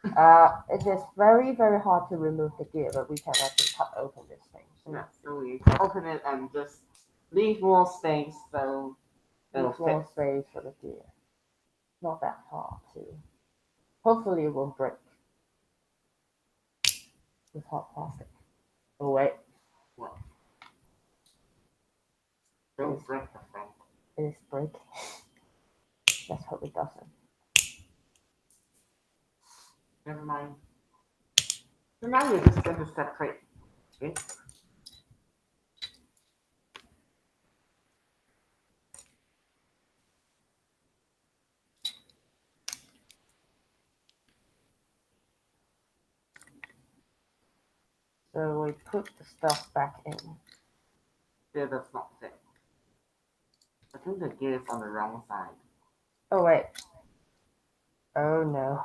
It is very, very hard to remove the gear, but we can actually cut open this thing. So yeah, so we open it and just leave more space, so leave more space for the gear. Not that hard too. Hopefully it won't break with hot plastic. Oh wait. What? Don't break the thing. It is breaking. Let's hope it doesn't. Never mind. So now you're just going to separate it. So we put the stuff back in. Yeah, that's not fit. I think the gear is on the wrong side. Oh wait. Oh no.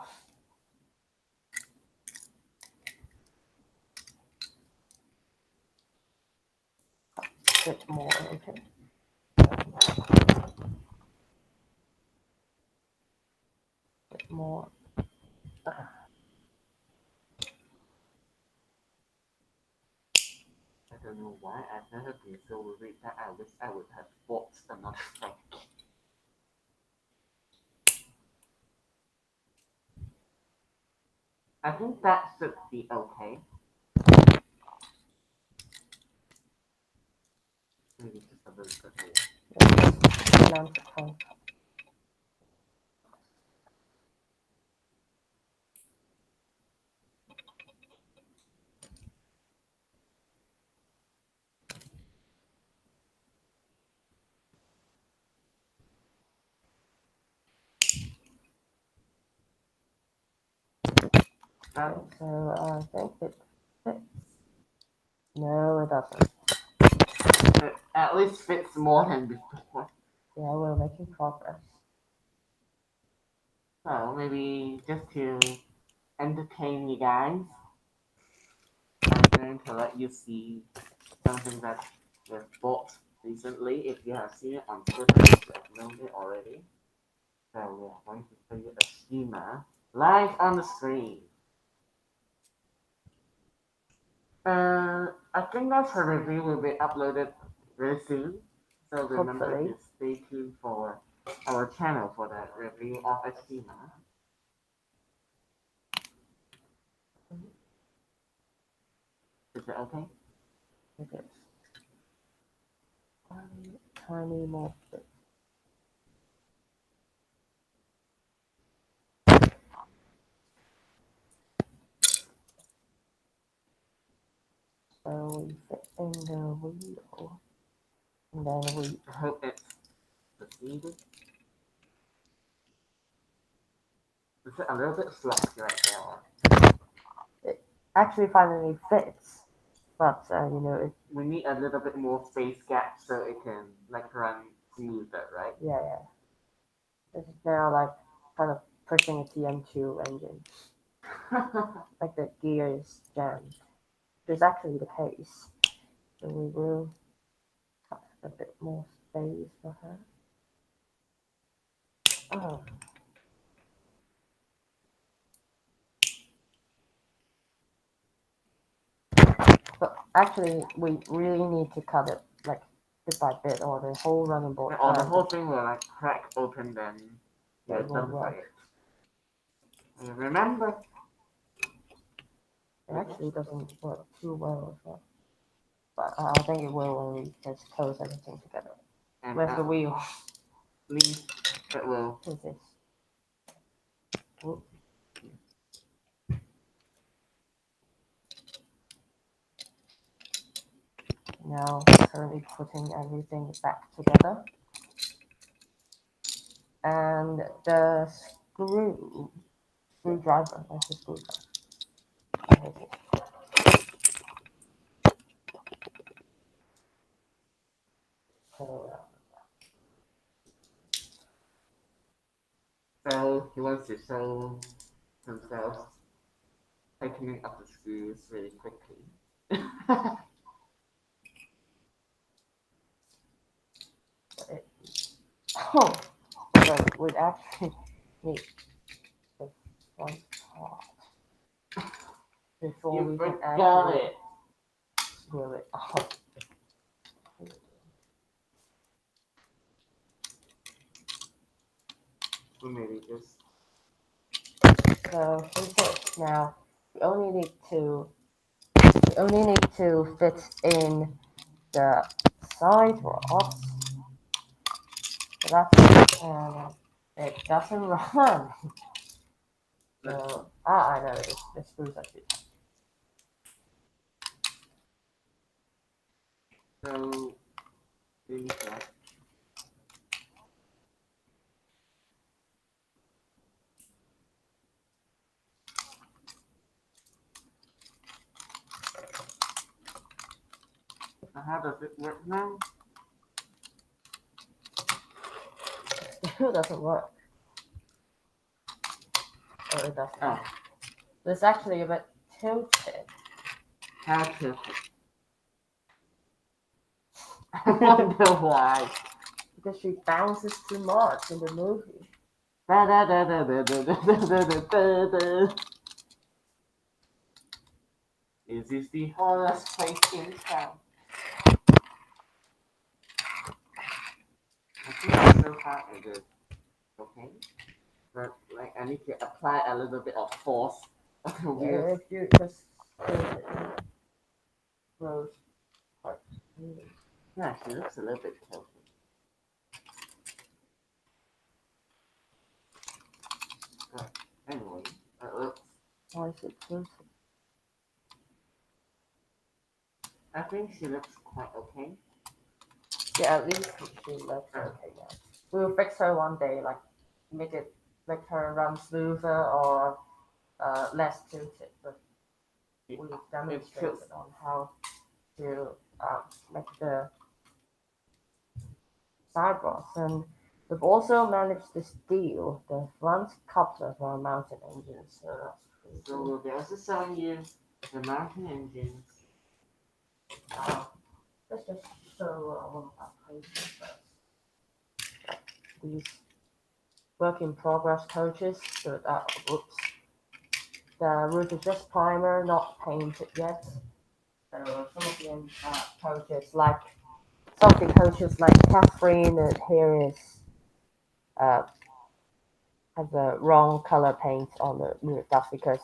A bit more, okay. A bit more. I don't know why I've never been so worried that I wish I would have bought another Frankie. I think that should be okay. Maybe just a little bit more. Nancy Cole. So I think it fits. No, it doesn't. It at least fits more than before. Yeah, we're making progress. So maybe just to entertain you guys, I'm going to let you see something that was bought recently. If you have seen it on Twitter, you have known it already. So we're going to show you a schema live on the screen. I think that her review will be uploaded very soon. So remember Hopefully. to stay tuned for our channel for the review of a schema. Is it okay? It is. Tiny more bit. So we fit in the wheel. And then we I hope it's succeeded. Is it a little bit sloppy right there? actually finally fits. But you know, it We need a little bit more space gap so it can like run smoother, right? yeah. This is now like kind of pushing a TM2 engine. Like the gear is jammed. Which is actually the case. So we will cut a bit more space for her. Oh. But actually, we really need to cut it like bit by bit, or the whole running board. Or the whole thing will like crack open, then Yeah, you're it won't done for work. it. And remember, It actually doesn't work too well as well. But I think it will when we just close everything together. and Where's the wheel? least it will. Who's this? Ooh. Now currently putting everything back together. And the screwdriver, that's the screwdriver. I hate it. So he wants to show himself tightening up the screws really quickly. Oh, so we'd actually need this one part before we can got actually it. screw it on. So maybe just So here's it. Now we only need to fit in the side rods. So that's it. And it doesn't run. So I know the screws are too tight. so maybe that. How does it work now? It doesn't work. Oh, it doesn't. Oh, It's actually a bit tilted. how to? I wonder why. Because she bounces too much in the movie. Da, da, da, da, da, da, da, da, da, da, da. Is this the horrorest place in town? I think so far it is okay, but like I need to apply a little bit of force on the wheels. If you just rose parts. Yeah, she looks a little bit tilted. Anyway, it looks. Why is it close? I think she looks quite okay. Yeah, at least she looks okay now. We'll fix her one day, like make her run smoother or less tilted. But It, we've it demonstrated feels. on how to make the sidebars, and we've also managed to steal the front coupler for our mountain engines. So that's pretty So cool. we'll be also showing you the mountain engines. Uh, let's just show one of our pages first. These work in progress coaches. So that, oops, the roof is just primer, not painted yet. So some of the coaches, like some of the coaches, like Catherine, here is uh, has a wrong color paint on the roof. That's because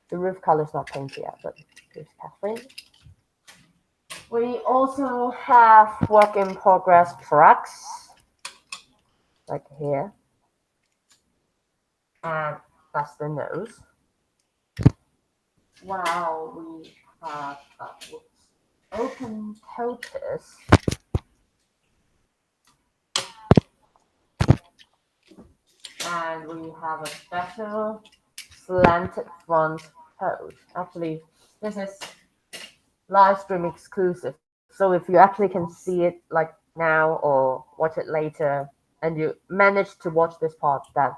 the roof color is not painted yet. But here's Catherine. We also have work in progress trucks, like here, and that's the nose. While we have open coaches, and we have a special slanted front coat. Actually, this is live stream exclusive. So if you actually can see it like now or watch it later, and you manage to watch this part, then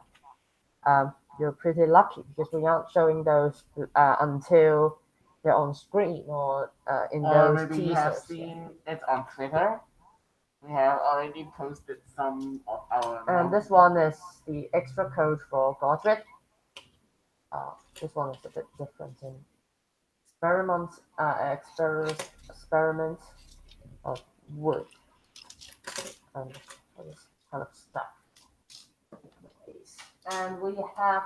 you're pretty lucky because we aren't showing those until they're on screen or in Or those maybe you have teasers. Yeah. seen it on Twitter. We have already posted some of our And this mountain. one is the extra code for Godred. This one is a bit different in experiment of wood and this kind of stuff. And we have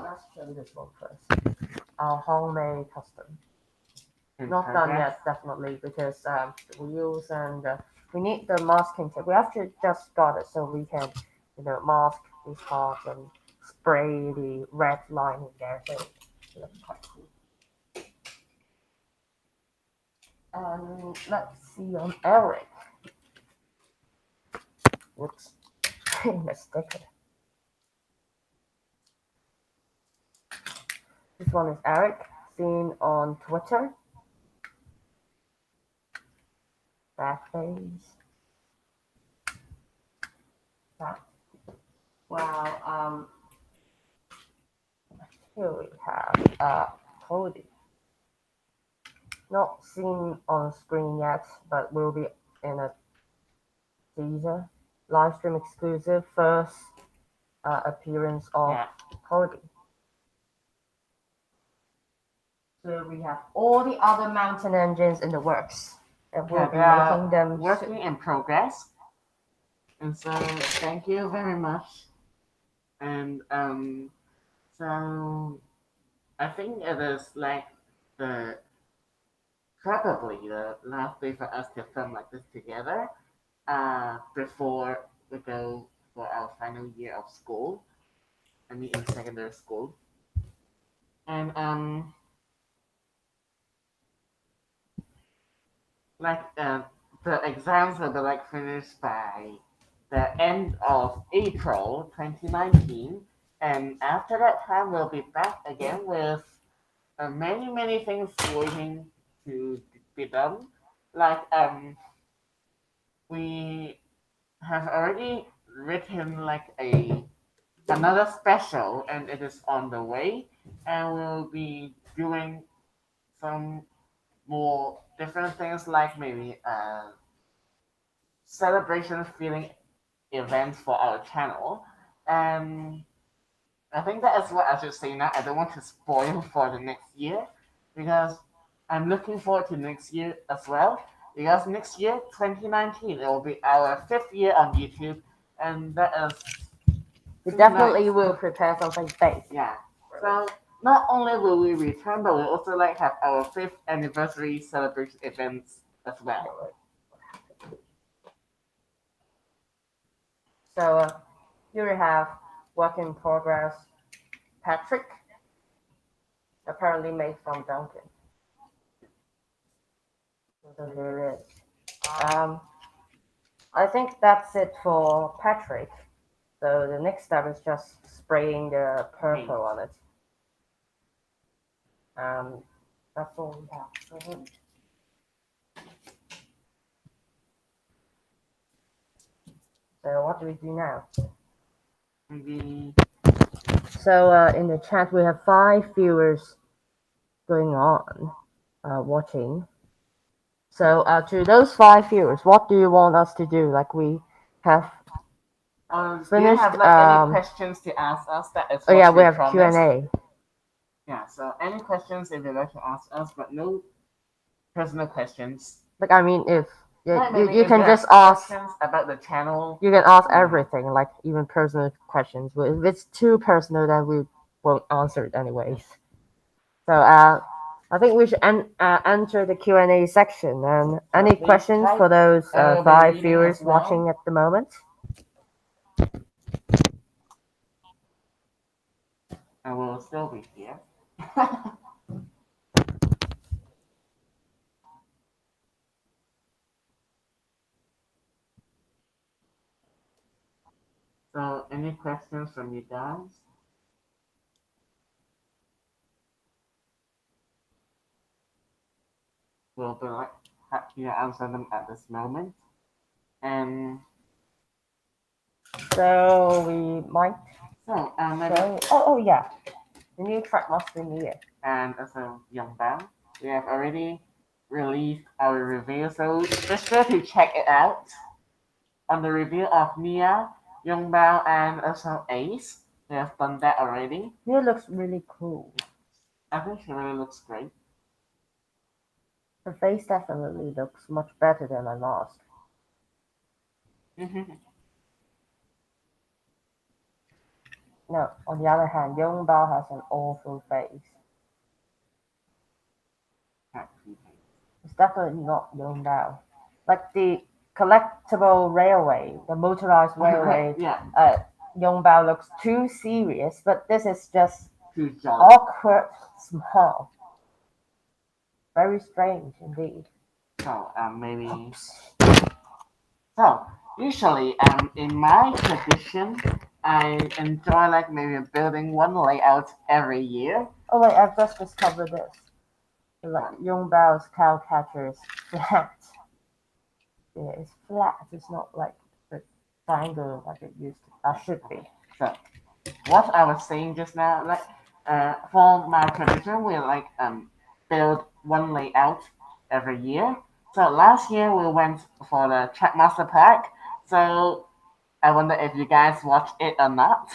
let's show this one first. Our homemade custom. In Not done progress. yet, definitely, because the wheels and we need the masking tape. We actually just got it, so we can, mask these parts and spray the red line in there. So it looks quite cool. And let's see on Eric. Whoops, mistaken. This one is Eric, seen on Twitter. That face. That. Wow. Here we have Cody. Not seen on screen yet, but will be in a teaser. Live stream exclusive first appearance of Yeah. Cody. So we have all the other mountain engines in the works, and we'll Yeah, be they are making them working soon. in progress. And so thank you very much. And so I think it is like the probably the last day for us to film like this together. Before we go for our final year of school. I mean in secondary school. And like the exams will be like finished by the end of April 2019, and after that time we'll be back again with many things waiting to be done. Like we have already written like a another special, and it is on the way, and we'll be doing some more different things like maybe celebration feeling events for our channel. And I think that is what I should say now. I don't want to spoil for the next year because I'm looking forward to next year as well. Because next year, 2019, it will be our 5th year on YouTube, and that is We pretty nice. definitely will prepare something big. Yeah. So not only will we return, but we'll also like have our 5th anniversary celebration events as well. So here we have work in progress Patrick. apparently made from Duncan. So here it is. I think that's it for Patrick. So the next step is just spraying the purple on it. That's all we have. So what do we do now? Maybe. So in the chat we have 5 viewers going on, watching. So to those 5 viewers, what do you want us to do? Like we have Do you have like any questions to ask us? That is what we have promised. Q&A. Yeah, so any questions if you'd like to ask us, but no personal questions. Like I mean, if you if can you just have ask questions about the channel. You can ask everything, like even personal questions. But if it's too personal, then we won't answer it anyways. So I think we should enter the Q&A section. And any questions for those 5 viewers watching at the moment? I will still be here. So, any questions from you guys? We'll be like happy to answer them at this moment. And so we might. So, oh yeah, the new track must be here. And also Young Bao, we have already released our review, so be sure to check it out. On the review of Mia, Young Bao, and also Ace, we have done that already. Mia looks really cool. I think she really looks great. Her face definitely looks much better than my mask. No, on the other hand, Young Bao has an awful face. It's definitely not Young Bao. Like the collectible railway, the motorized railway, Young Bao looks too serious, but this is just awkward small. Very strange indeed. So, maybe. So, usually, in my tradition, I enjoy like maybe building one layout every year. Oh wait, I've just discovered this. Like Young Bao's cow catcher is flat. Yeah, it's flat. It's not like the triangle like it used to. That should be. So, what I was saying just now, like, for my tradition, we like build one layout every year. So last year we went for the Trackmaster Pack. So I wonder if you guys watched it or not.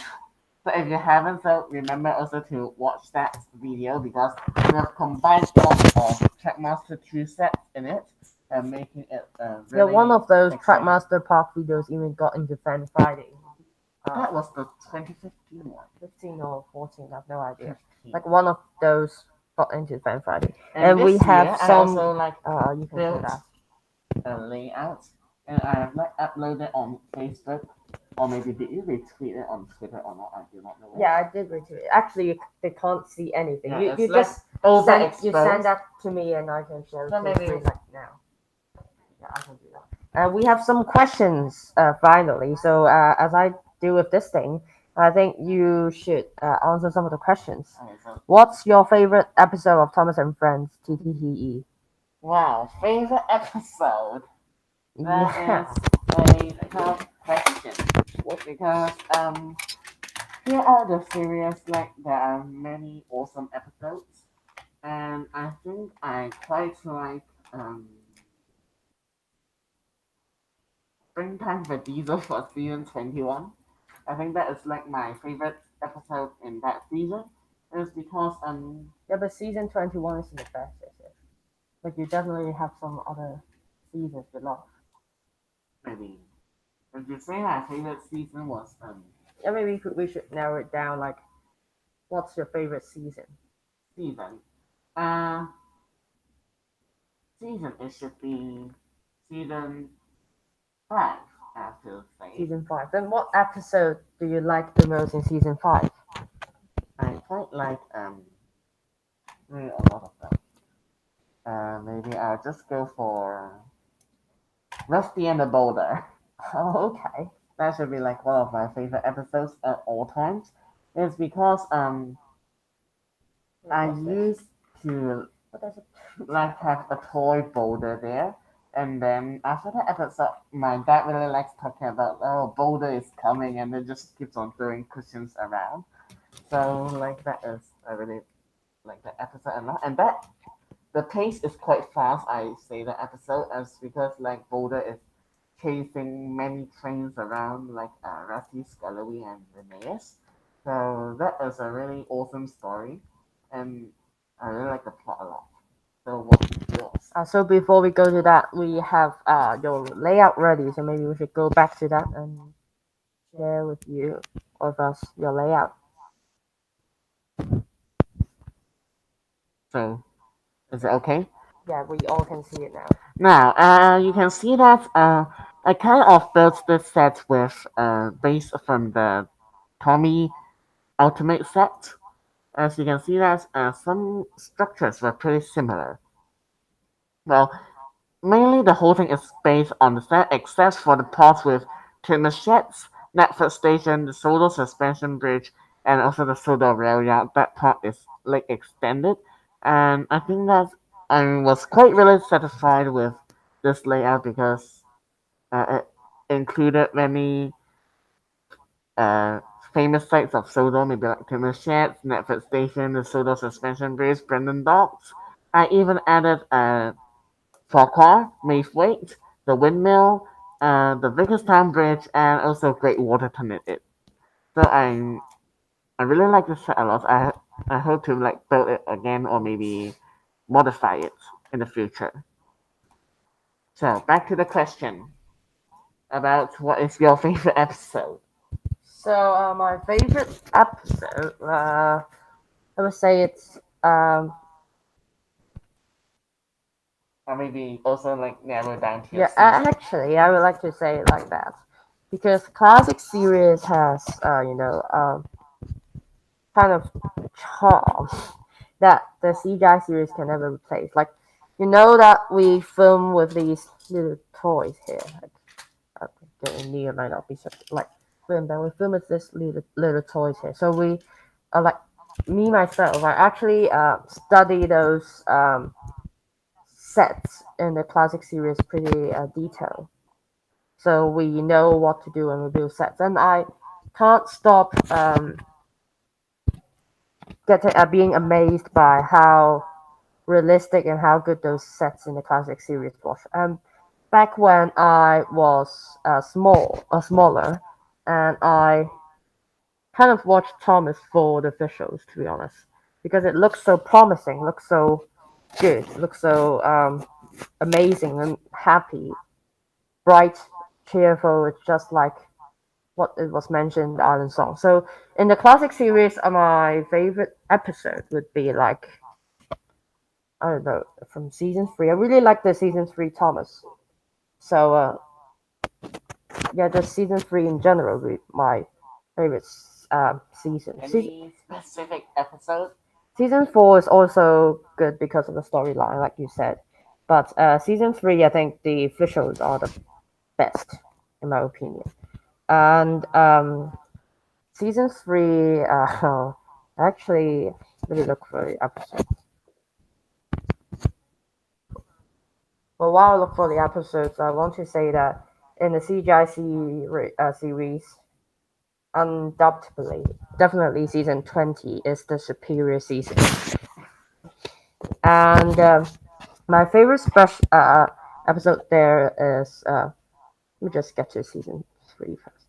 So if you haven't, so remember also to watch that video because we have combined lots of Trackmaster 2 sets in it and making it really. Yeah, one of those Trackmaster Park videos even got into Fan Friday. That was the 2015 one. 15 or 14, I have no idea. 15. Like one of those got into Fan Friday. And we have year, some. I also like you can build a layout, and I have like uploaded on Facebook, or maybe did you retweet it on Twitter or not? I do not know. Yeah, I did retweet it. Actually, they can't see anything. Yeah, you like just send that to me, and I can share it to you like now. Yeah, I can do that. We have some questions finally. So as I do with this thing, I think you should answer some of the questions. Okay, so. What's your favorite episode of Thomas and Friends? TTTE. Wow, favorite episode. That is a tough question because here are the series like there are many awesome episodes, and I think I quite like Springtime for Diesel for season 21. I think that is like my favorite episode in that season. It's because yeah, but season 21 isn't the best, is it? Like you definitely have some other seasons you love. Maybe if you say my favorite season was yeah, maybe we should narrow it down. Like, what's your favorite season? Season it should be season 5. I have to say. Season 5. Then what episode do you like the most in season 5? I quite like really a lot of them. Maybe I'll just go for Rusty and the Boulder. Oh, okay. That should be like one of my favorite episodes at all times. It's because I What's this? used to What is it? like have a toy boulder there. And then after that episode, my dad really likes talking about, oh, boulder is coming, and then just keeps on throwing cushions around. So like that is I really like that episode a lot, and that the pace is quite fast. I say the episode as because like boulder is chasing many trains around like Rusty, Scullery, and Reneus. So that is a really awesome story, and I really like the plot a lot. So what's yours? So before we go to that, we have your layout ready. So maybe we should go back to that and share with you of us your layout. So is it okay? Yeah, we all can see it now. Now, you can see that I kind of built this set with based from the Tommy Ultimate set. As you can see that some structures were pretty similar. Well, mainly the whole thing is based on the set, except for the parts with timber sheds, Netflix station, the Sodor suspension bridge, and also the Sodor rail yard. That part is like extended, and I think that I was quite really satisfied with this layout because it included many uh, famous sites of Sodor, maybe like timber sheds, Netflix station, the Sodor suspension bridge, Brendan docks. I even added Farquhar, Maithwaite, the windmill, the Vicarstown Bridge, and also Great Waterton in it. So I really like this set a lot. I hope to like build it again or maybe modify it in the future. So back to the question about what is your favorite episode, So my favorite episode, I would say it's or maybe also like narrow down to your yeah. season. Actually, I would like to say it like that because classic series has kind of charm that the CGI series can never replace. Like you know that we film with these little toys here. Like, the Nia might not be such like film, but we film with this little toys here. So we like me myself. I actually study those sets in the classic series pretty detailed. So we know what to do when we build sets, and I can't stop getting being amazed by how realistic and how good those sets in the classic series was. Back when I was smaller, and I kind of watched Thomas for the visuals, to be honest, because it looks so promising, looks so good, looks so amazing and happy, bright, cheerful. It's just like what it was mentioned in the Island Song. So in the classic series, my favorite episode would be like I don't know from season three. I really like the season three Thomas. So yeah, just season three in general would be my favorite season. Any specific episode? Season four is also good because of the storyline, like you said. But season three, I think the visuals are the best, in my opinion. And season three, actually, let me look for the episode. Well, while I look for the episodes, I want to say that in the series, undoubtedly, definitely season 20 is the superior season. And my favorite special episode there is let me just get to season three first.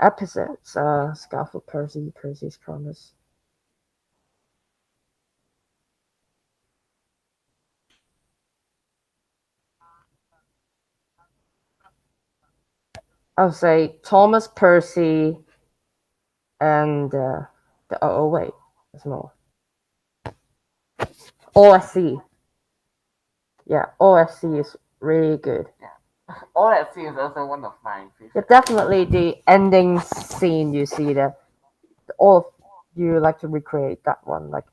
Episodes Scarful Percy, Percy's Promise. I'll say Thomas Percy and the oh wait, there's more. OSC. Yeah, OSC is really good. All I see is also one of my Yeah, favorite. definitely the ending scene. You see the all. Do you like to recreate that one? Like,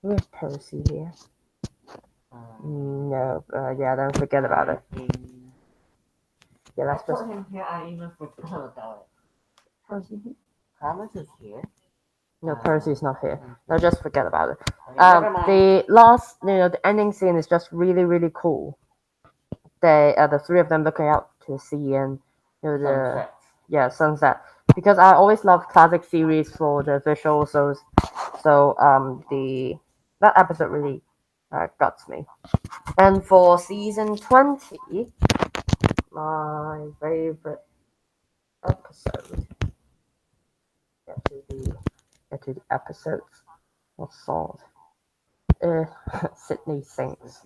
where's Percy here? No, yeah, don't forget about it. Yeah, I let's put just him here. I even forgot about it. Percy. Thomas is here. No, Percy's not here. No, just forget about it. Okay, never mind. The last, the ending scene is just really, really cool. They, the three of them looking out to sea and the sunset. Because I always love classic series for the visuals, so the that episode really got me. And for season 20, my favorite episode. Get to the episodes was Salt. Sydney sings.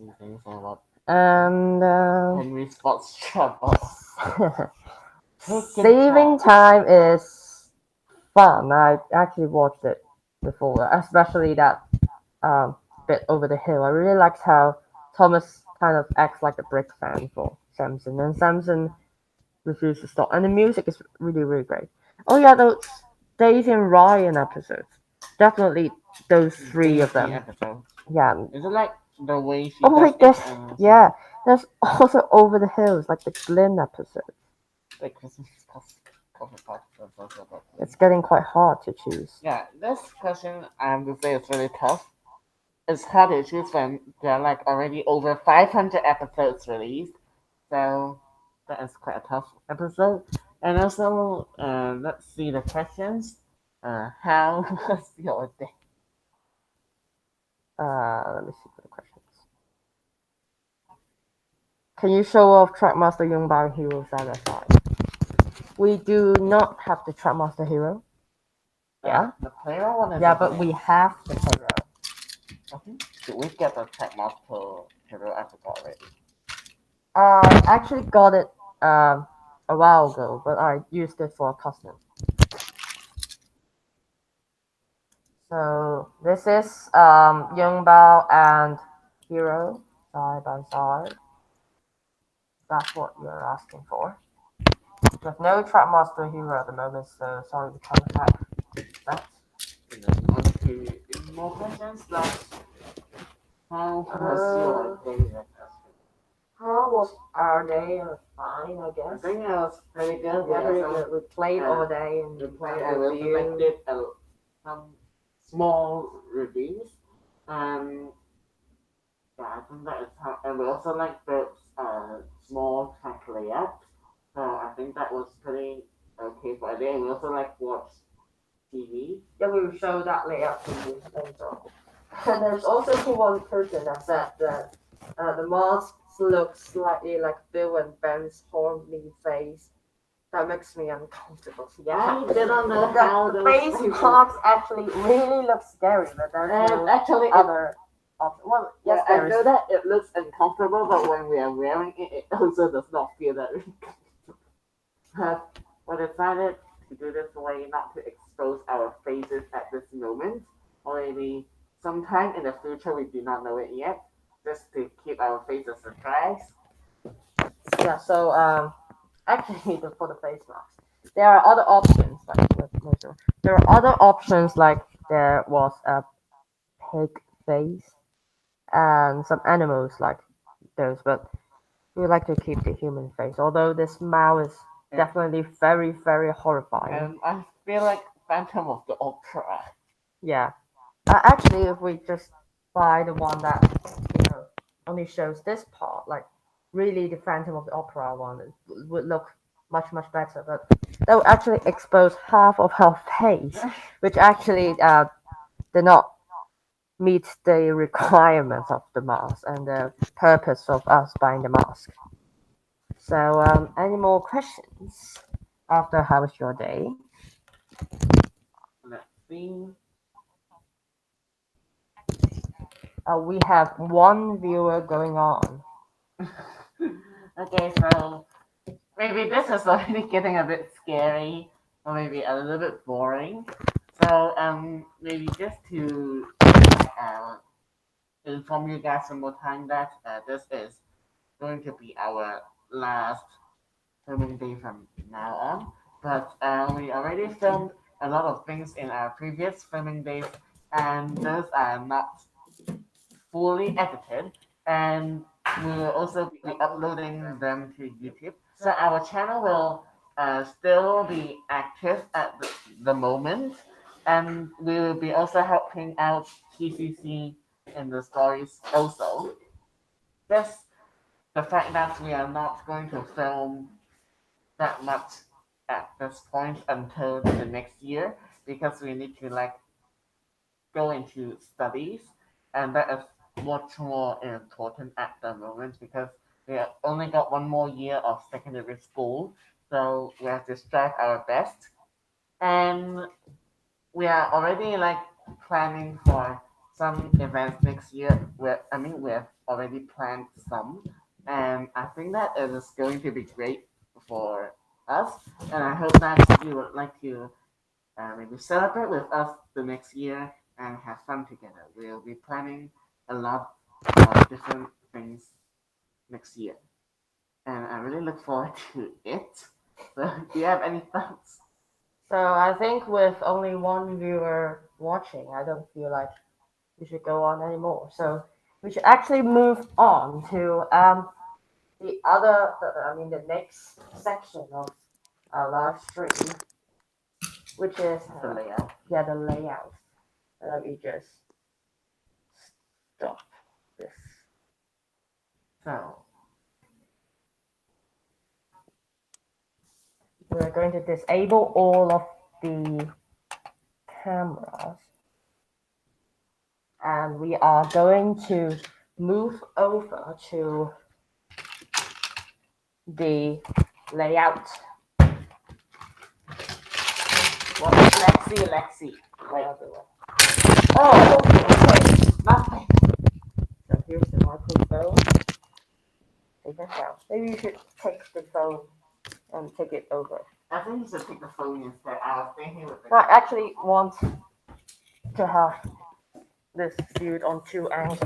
And Henry spots trouble. saving time is fun. I actually watched it before, especially that bit over the hill. I really liked how Thomas kind of acts like a brick fan for Samson, and Samson refuses to stop. And the music is really, really great. Oh yeah, those Daisy and Ryan episodes. Definitely those three of them. Episodes. Yeah. Is it like the way she Oh my does gosh, yeah. There's also Over the Hills, like the Glen episode. The Christmas coffee pot. It's getting quite hard to choose. Yeah, this question I have to say is really tough. It's hard to choose when there are like already over 500 episodes released. So that is quite a tough episode. And also, let's see the questions. How was your day? Let me see for the questions. Can you show off Trackmaster Yongbao Hero side by side? We do not have the Trackmaster Hero. Yeah. The player one is Yeah, but we have the hero. Okay. Should we get the Trackmaster Hero? I forgot already. I actually got it a while ago, but I used it for a custom. So this is Yongbao and Hero side by side. That's what you're asking for. There's no Trapmaster Hero at the moment, so sorry we can't have that. More questions like how was your day? How was our day? Fine, I I guess. think it was pretty good. Yeah, pretty good. We played all day and we played and we also did some small reviews. Yeah, I think that is how, and we also like built small track layout. So I think that was pretty okay for a day. And we also like watch TV. Yeah, we will show that layout to you later on. And there's also one person that said that the masks look slightly like Bill and Ben's horny face. That makes me uncomfortable. Yeah, I didn't know how the face marks actually really look scary, but there's no actually other option. Well, yes, I know that it looks uncomfortable, but when we are wearing it, it also does not feel that uncomfortable. We decided to do this way not to expose our faces at this moment, or maybe sometime in the future we do not know it yet, just to keep our faces surprise. Yeah, so actually for the face masks, there are other options there are other options like there was a pig face and some animals like those, but we would like to keep the human face. Although this smile is definitely very, very horrifying. And I feel like Phantom of the Opera. Yeah. Actually, if we just buy the one that only shows this part, like really the Phantom of the Opera one, it would look much much better. But that would actually expose half of her face, which actually did not meet the requirements of the mask and the purpose of us buying the mask. So, any more questions after how was your day? Let's see. We have one viewer going on. Okay, so maybe this is already getting a bit scary, or maybe a little bit boring. So, maybe just to inform you guys one more time that this is going to be our last filming day from now on. But we already filmed a lot of things in our previous filming days, and those are not fully edited, and we will also be uploading them to YouTube. So our channel will still be active at the moment, and we will be also helping out TCC in the stories also. Just the fact that we are not going to film that much at this point until the next year because we need to like go into studies, and that is much more important at the moment because we have only got one more year of secondary school, so we have to strive our best, and we are already like planning for some events next year. We have already planned some, and I think that it is going to be great for us, and I hope that you would like to maybe celebrate with us the next year and have fun together. We'll be planning a lot of different things next year, and I really look forward to it. So, do you have any thoughts? So I think with only one viewer watching, I don't feel like we should go on anymore. So we should actually move on to the other, the next section of our live stream, which is The layout. yeah, the layout. Let me just stop this. So, We're going to disable all of the cameras, and we are going to move over to the layout. well, let's see. Wait. Oh, okay. Nothing. So here's the microphone. Take that down. Maybe you should take the phone and take it over. I think you should take the phone instead. I was thinking with I actually want to have this viewed on two angles.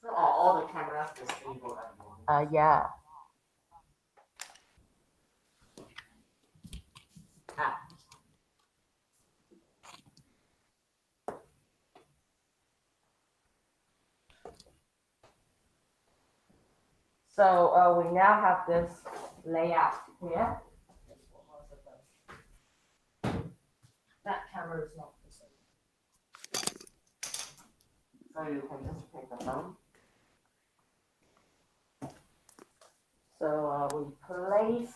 So are all the cameras disabled at the moment? Yeah. Ah, So we now have this layout here. That camera is not the same. so you can just take the phone. So we place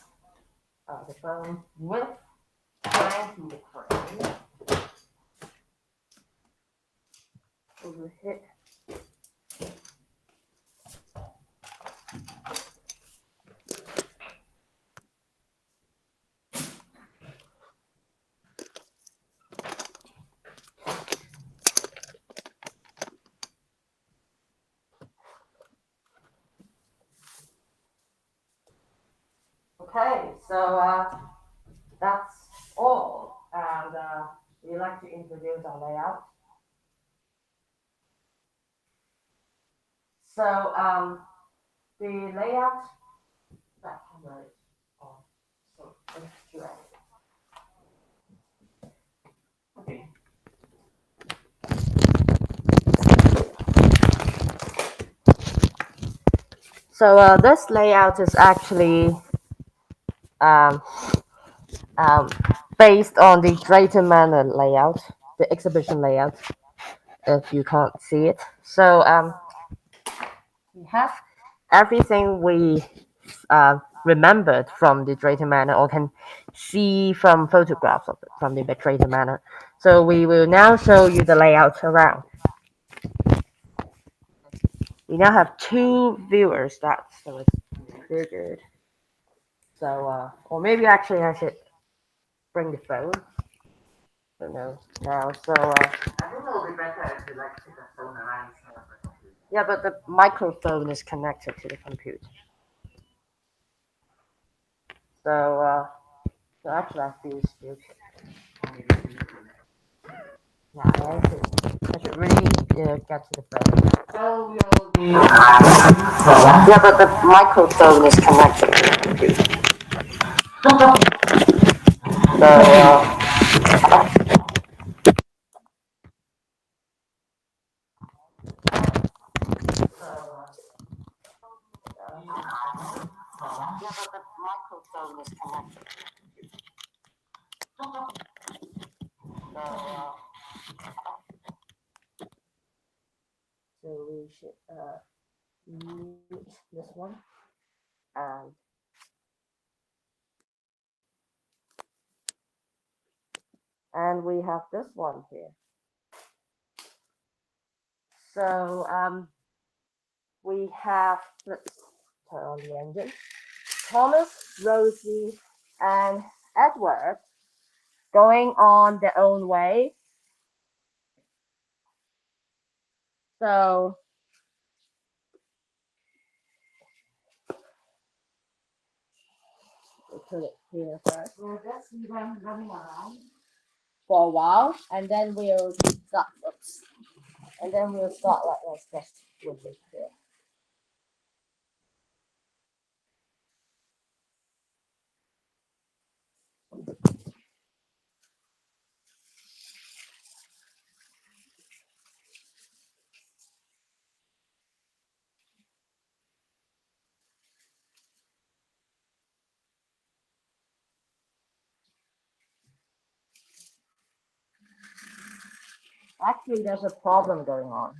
the phone with Frankie the crane over here. Okay, so that's all, and we like to introduce our layout. So the layout that camera is on. So let's drag it. Okay. So this layout is actually um, um, based on the Drayton Manor layout, the exhibition layout, if you can't see it. So we have everything we remembered from the Drayton Manor or can see from photographs of it from the Drayton Manor. So we will now show you the layout around. We now have two viewers, so it's triggered. So, or maybe actually I should bring the phone. I don't know now. So, I think it will be better if you like take the phone around instead of the computer. yeah, but the microphone is connected to the computer. So actually I feel stupid. Yeah, I should really get to the phone. So we'll be. Yeah, but the microphone is connected to the computer. So, yeah, but the microphone is connected. So we should mute this one, and we have this one here. So we have, let's turn on the engine. Thomas, Rosie, and Edward going on their own way. So we put it here first. We'll just see them running around. For a while, and then we'll start. Oops, and then we'll start like this, just with it here. Actually, there's a problem going on.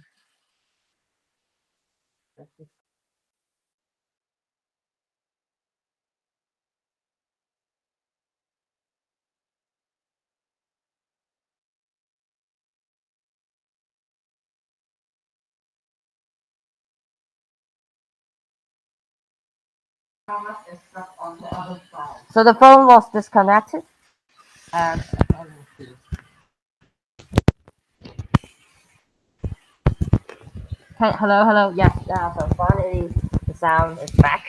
Thomas is stuck on the other side. So the phone was disconnected. And hello, hello. Yes, so finally the sound is back,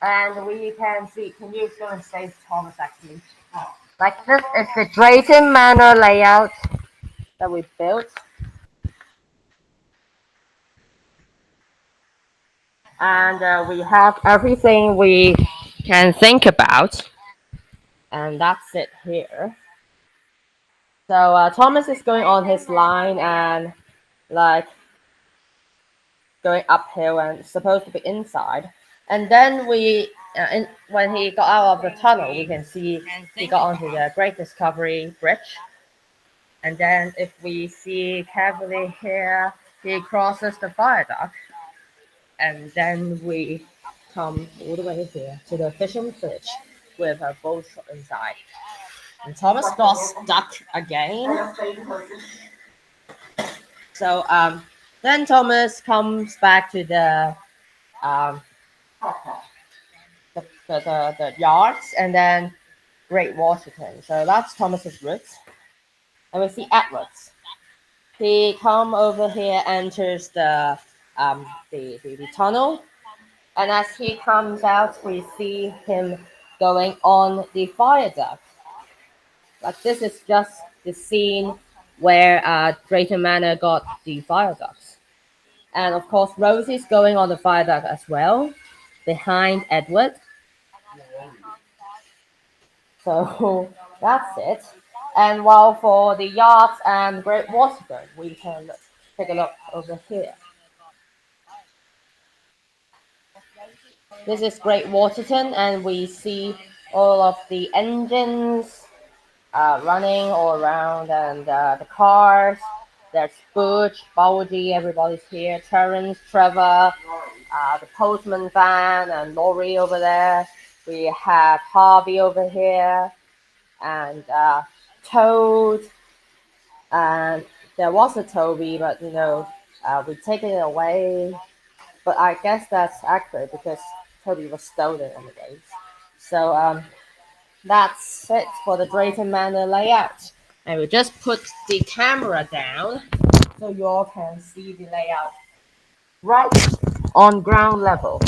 and we can see. Can you go and save Thomas actually? Oh. Like this is the Drayton Manor layout that we built. And we have everything we can think about, and that's it here. So Thomas is going on his line and like going uphill and supposed to be inside. And then when he got out of the tunnel, we can see he got onto the Great Discovery Bridge. And then if we see carefully here, he crosses the viaduct. And then we come all the way here to the fishing village with a boat inside. And Thomas got stuck again. So then Thomas comes back to um, the yards and then Great Washington. So that's Thomas's route. And we see Edwards. He come over here, enters the tunnel, and as he comes out, we see him going on the viaduct. Like this is just the scene where Drayton Manor got the viaducts. And of course, Rosie's going on the viaduct as well, behind Edward. So that's it. And while for the yachts and Great Washington, we can take a look over here. This is Great Washington, and we see all of the engines running all around, and the cars. There's Butch, Baldy, everybody's here. Terrence, Trevor, the postman van, and Laurie over there. We have Harvey over here, and Toad, and there was a Toby, but we've taken it away. But I guess that's accurate because Toby was stolen anyways. So that's it for the Drayton Manor layout. And we just put the camera down so you all can see the layout right on ground level.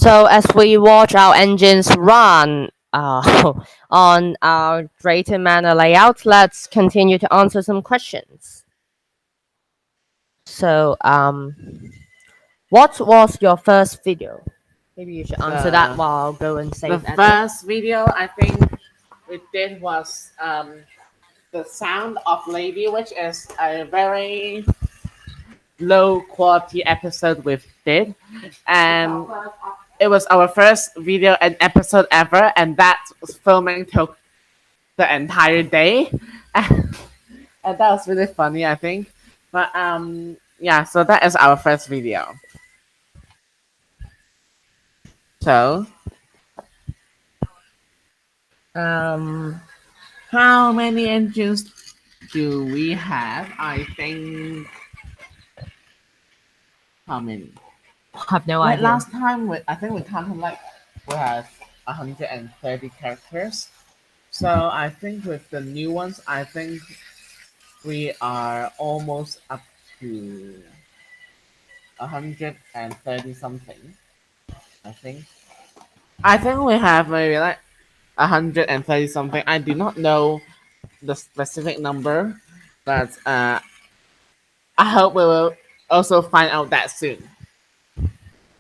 So as we watch our engines run on our Drayton Manor layout, let's continue to answer some questions. So, what was your first video? Maybe you should answer that The while I'll go and the save edit. first video I think we did was the sound of lady, which is a very low quality episode we did, and it was our first video and episode ever, and that filming took the entire day, and that was really funny, I think. But yeah, so that is our first video. So, Um, how many engines do we have? I think how many? have no Like idea. last time, I think we counted like we have 130 characters. So I think with the new ones, I think we are almost up to 130 something. I think. I think we have maybe like 130 something. I do not know the specific number, but I hope we will also find out that soon.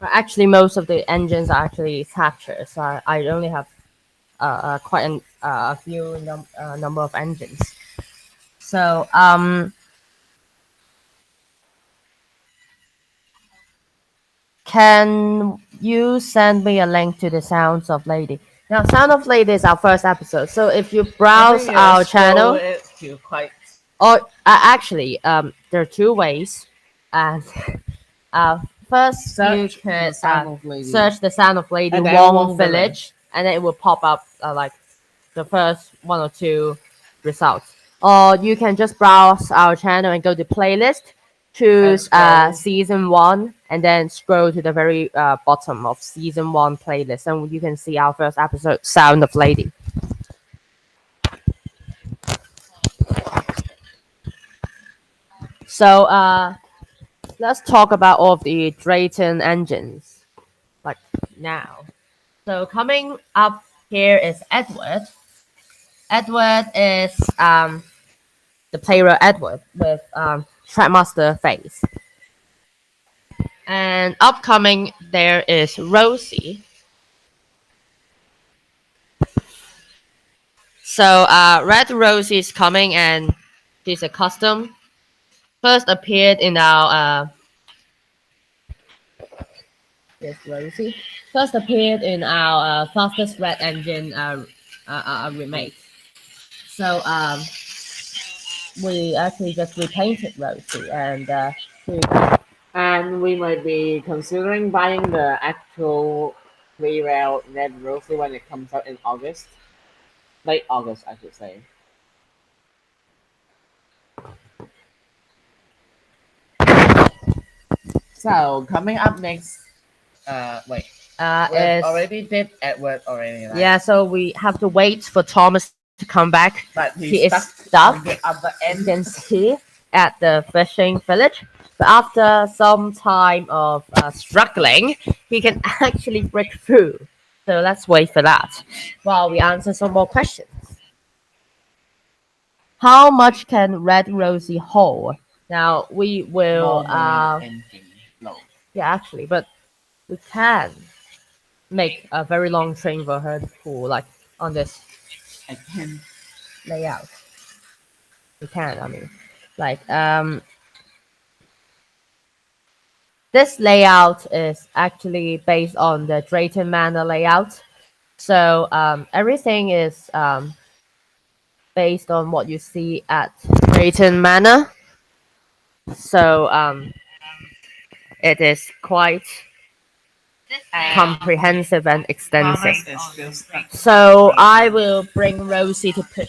Actually, most of the engines are actually captured, so I only have quite a few number of engines. So, can you send me a link to the Sounds of Lady? Now, Sound of Lady is our first episode. So if you I browse think our scroll channel, it to quite. or actually, there are two ways. And first, you Search the could sound of lady. search the Sound of Lady And then Wong Wong Village, and then it will pop up like the first one or two results. Or you can just browse our channel and go to playlist, choose scroll. season 1, and then scroll to the very bottom of season 1 playlist, and you can see our first episode, Sound of Lady. So let's talk about all of the Drayton engines, like now. So coming up here is Edward. Edward is the player Edward with Trackmaster face. And upcoming there is Rosie. So Red Rosie is coming, and she's a custom. First appeared in our yes, Rosie. First appeared in our fastest red engine remake. So we actually just repainted Rosie, and And we might be considering buying the actual Rail Red Rosie when it comes out in August. Late August, I should say. So, coming up next, wait. We already did Edward already, right? yeah, so we have to wait for Thomas to come back. But He is stuck, on the other you end. can see, at the fishing village. But after some time of struggling, he can actually break through. So let's wait for that while we answer some more questions. How much can Red Rosie hold? Now we will. No. Yeah, actually, but we can make a very long train for her to pull, like on this I can. layout. We can. I mean, like this layout is actually based on the Drayton Manor layout. So everything is based on what you see at Drayton Manor. So it is quite comprehensive and extensive. So I will bring Rosie to put.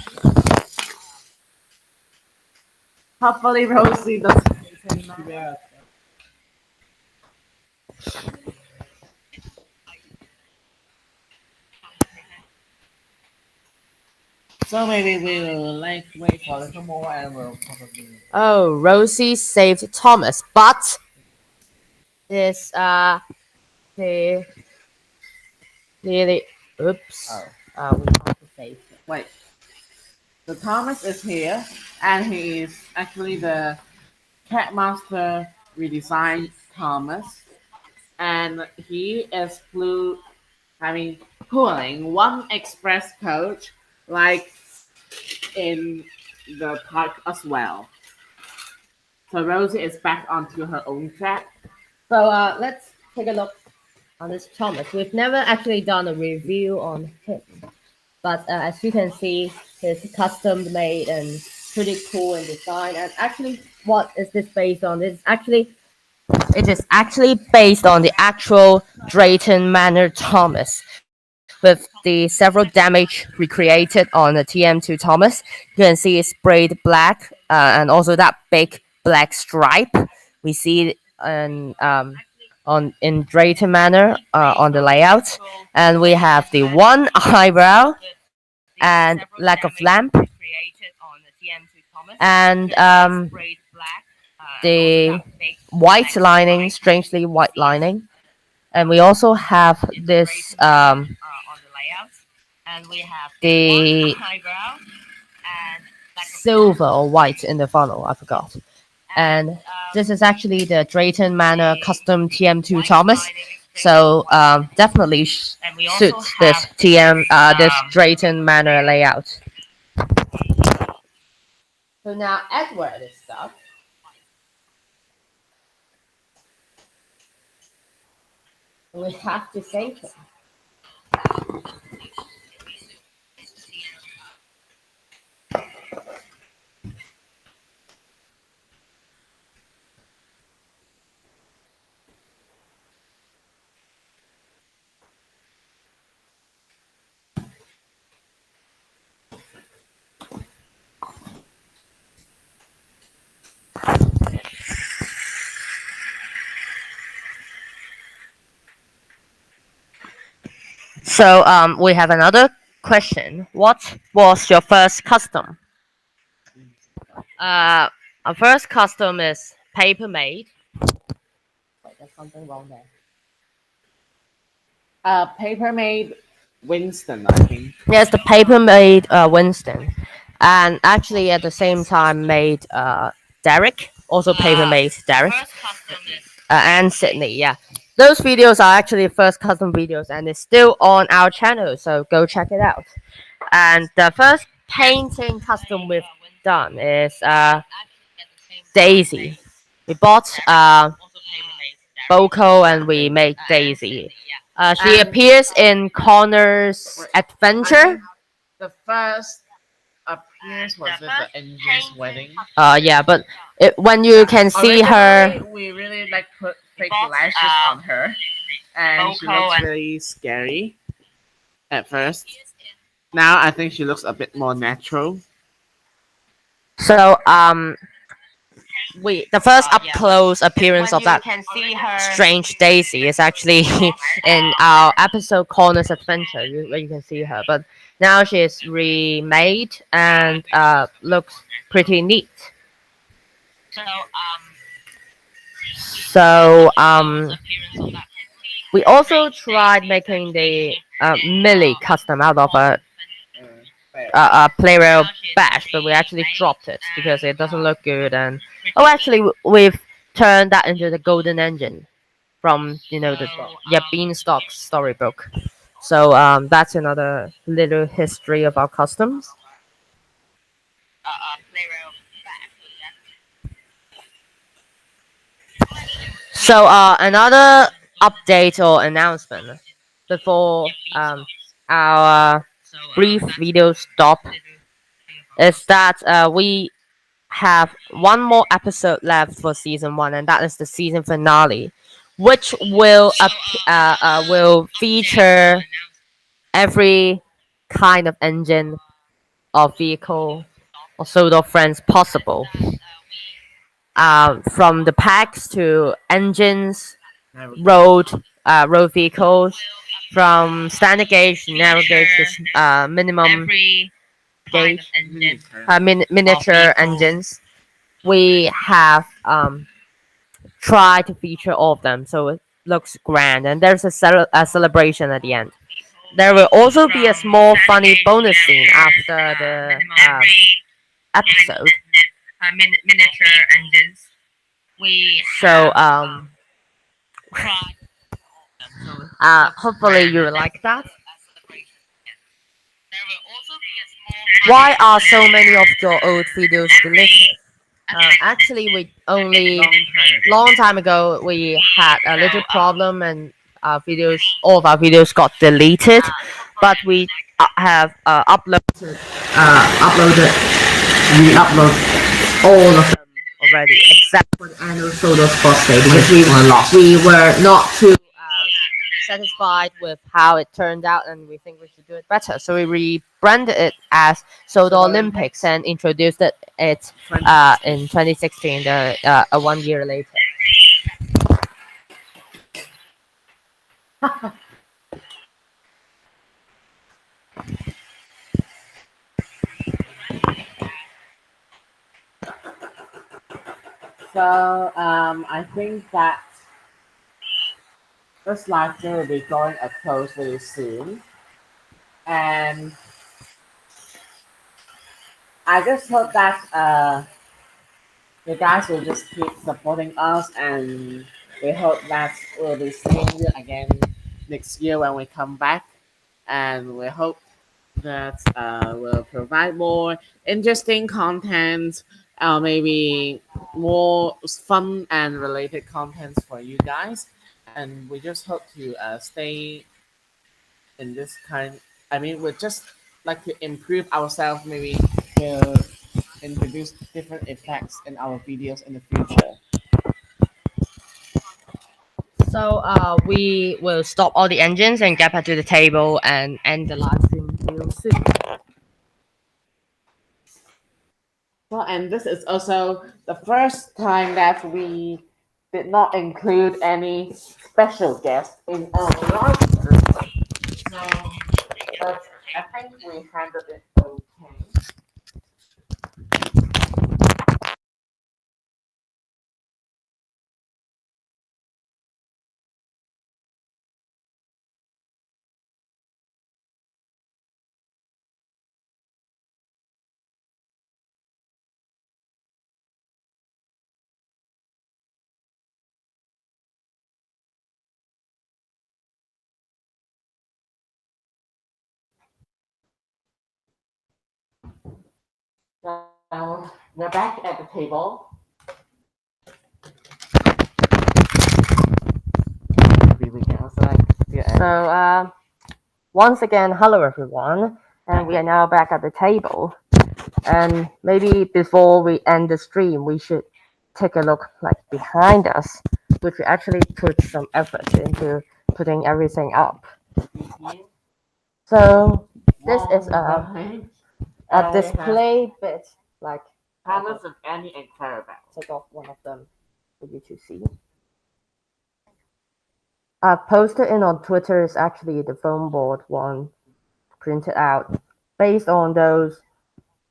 Hopefully, Rosie doesn't. So maybe we will like wait for a little more and we'll probably. Oh, Rosie saved Thomas, but is he Really, oops. Oh, We have to save it. wait. The Thomas is here, and he is actually the Catmaster redesigned Thomas, and he is pulling one express coach like in the park as well. So Rosie is back onto her own track. So let's take a look on this Thomas. We've never actually done a review on him, but as you can see, he's custom made and pretty cool in design. And actually, what is this based on? It is actually based on the actual Drayton Manor Thomas, with the several damage recreated on the TM2 Thomas. You can see it's sprayed black, and also that big black stripe we see on in Drayton Manor on the layout. And we have the one eyebrow and lack of lamp, and the white lining, strangely white lining. And we also have this the silver or white in the funnel. I forgot. And this is actually the Drayton Manor custom TM2 Thomas. So definitely suits this this Drayton Manor layout. So now Edward is stuck. We have to save him. So we have another question. What was your first custom? Our first custom is paper made. Wait, there's something wrong there. Paper made Winston, I think. Yes, the paper made Winston, and actually at the same time made Derek, also paper made Derek, and Sydney. Yeah, those videos are actually first custom videos, and it's still on our channel, so go check it out. And the first painting custom we've done is Daisy. We bought Boko and we made Daisy. She appears in Connor's adventure. The first appearance was at the engine's wedding. Yeah, but when you can see her, We really like put fake lashes on her, and she looks really scary at first. Now I think she looks a bit more natural. so the first up close appearance of that strange Daisy is actually in our episode Corner's Adventure, where you can see her. But now she is remade and looks pretty neat. So we also tried making the Millie custom out of a player bash, but we actually dropped it because it doesn't look good. And actually, we've turned that into the golden engine from the Beanstalk storybook. So that's another little history of our customs. So another update or announcement before our brief video stop is that we have one more episode left for season 1, and that is the season finale, which will feature every kind of engine or vehicle or Sodor friends possible, from the packs to engines, road vehicles, from standard gauge, narrow gauge to minimum gauge, miniature engines. We have tried to feature all of them, so it looks grand, and there's a celebration at the end. there will also be a small funny bonus scene after the episode. Miniature engines. We So have, hopefully you will like that. there will also be a small Why are so many of your old videos deleted? Actually, we only long time ago we had a little problem and our videos, all of our videos got deleted, but we have uploaded, re-upload all of them already, except for the annual Sodor Sports Day because we were not too satisfied with how it turned out, and we think we should do it better. So we rebranded it as Sodor Olympics and introduced it in 2016, 1 year later. So I think that this live stream will be going a close really soon, and I just hope that you guys will just keep supporting us, and we hope that we'll be seeing you again next year when we come back, and we hope that we'll provide more interesting content, maybe more fun and related contents for you guys, and we just hope to stay in this kind. I mean, we just like to improve ourselves, maybe to introduce different effects in our videos in the future. So we will stop all the engines and get back to the table and end the live stream real soon. Well, and this is also the first time that we did not include any special guests in our live stream. So, but I think we handled it okay. So we're back at the table. Maybe we can also like So once again, hello everyone, and we are now back at the table. And maybe before we end the stream, we should take a look like behind us, which we actually put some effort into putting everything up. So this is a display bit, like Palace of Annie and Clarabelle. take off one of them for you to see. I posted in on Twitter is actually the foam board one printed out based on those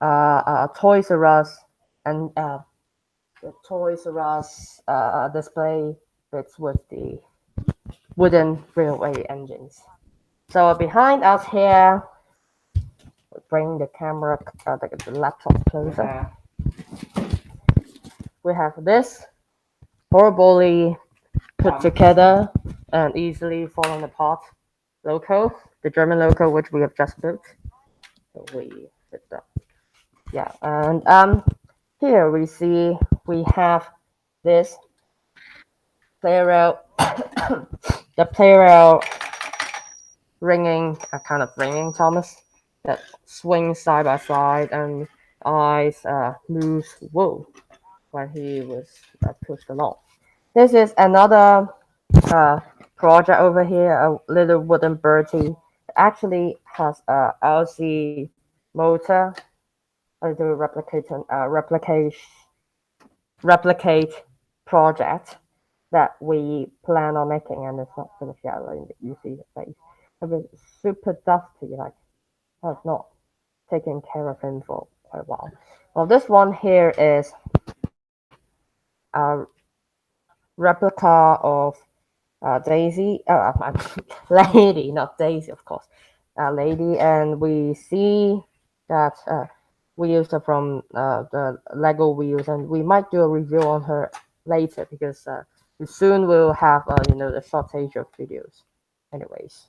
Toys R Us and the Toys R Us display bits with the wooden railway engines. So behind us here, bring the camera, the laptop closer. We have this horribly put together and easily falling apart logo, the German logo which we have just built. So we fit that. Yeah, and here we see we have this player rail, the player rail ringing, a kind of ringing Thomas that swings side by side and eyes moves whoa when he was pushed along. This is another project over here, a little wooden birdie. It actually has a LC motor, a little replicate project that we plan on making, and it's not finished yet. You see the face. It's super dusty, like I've not taken care of him for quite a while. Well, this one here is a replica of Daisy, Lady, not Daisy, of course. lady, and we see that wheels are from the Lego wheels, and we might do a review on her later because we soon will have the shortage of videos. Anyways,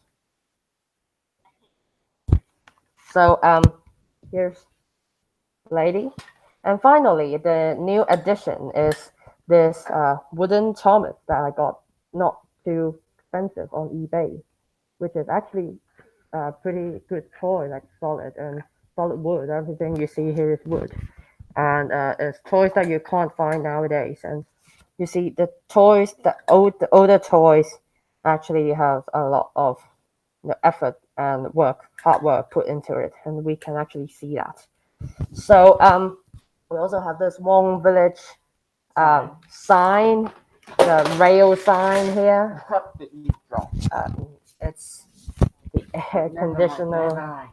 so here's lady, and finally the new addition is this wooden Thomas that I got not too expensive on eBay, which is actually pretty good toy, like solid wood. Everything you see here is wood, and it's toys that you can't find nowadays. And you see the older toys actually have a lot of effort and hard work put into it, and we can actually see that. So we also have this Wong Village sign, the rail sign here. What did you drop? It's the air conditioner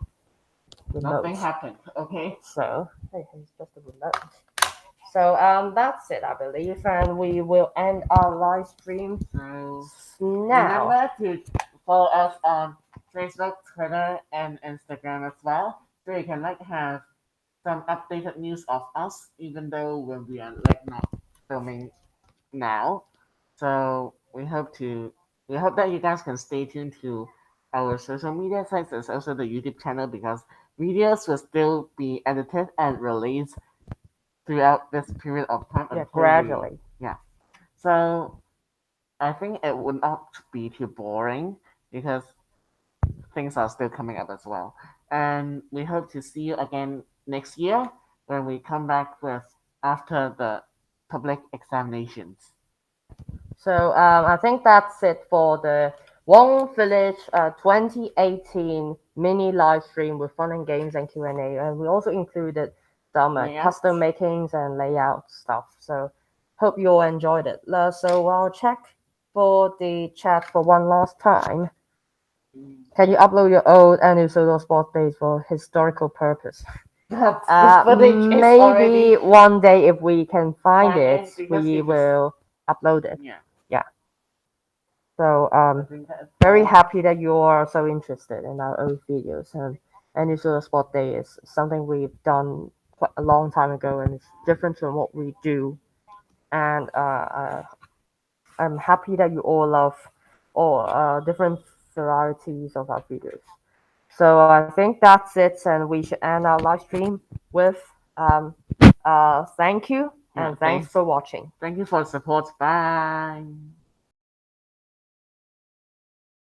remote. Nothing happened. Okay. So it's just a remote. So that's it, I believe, and we will end our live stream So now. remember to follow us on Facebook, Twitter, and Instagram as well, so you can have some updated news of us, even though when we are not filming now. So we hope that you guys can stay tuned to our social media sites and also the YouTube channel because videos will still be edited and released throughout this period of time. Yeah, gradually. Yeah. So I think it would not be too boring because things are still coming up as well. And we hope to see you again next year when we come back with after the public examinations. So I think that's it for the Wong Village 2018 mini live stream with fun and games and Q&A, and we also included some custom makings and layout stuff. So hope you all enjoyed it. So I'll check for the chat for one last time. Can you upload your old annual Sodor Sports Days for historical purpose? Maybe one day if we can find it, we will upload it. Yeah. So very happy that you are so interested in our old videos, and annual Sodor Sport Day is something we've done quite a long time ago, and it's different from what we do. And I'm happy that you all love all different varieties of our videos. So I think that's it, and we should end our live stream with thank you and thanks for watching. Thank you for the support. Bye.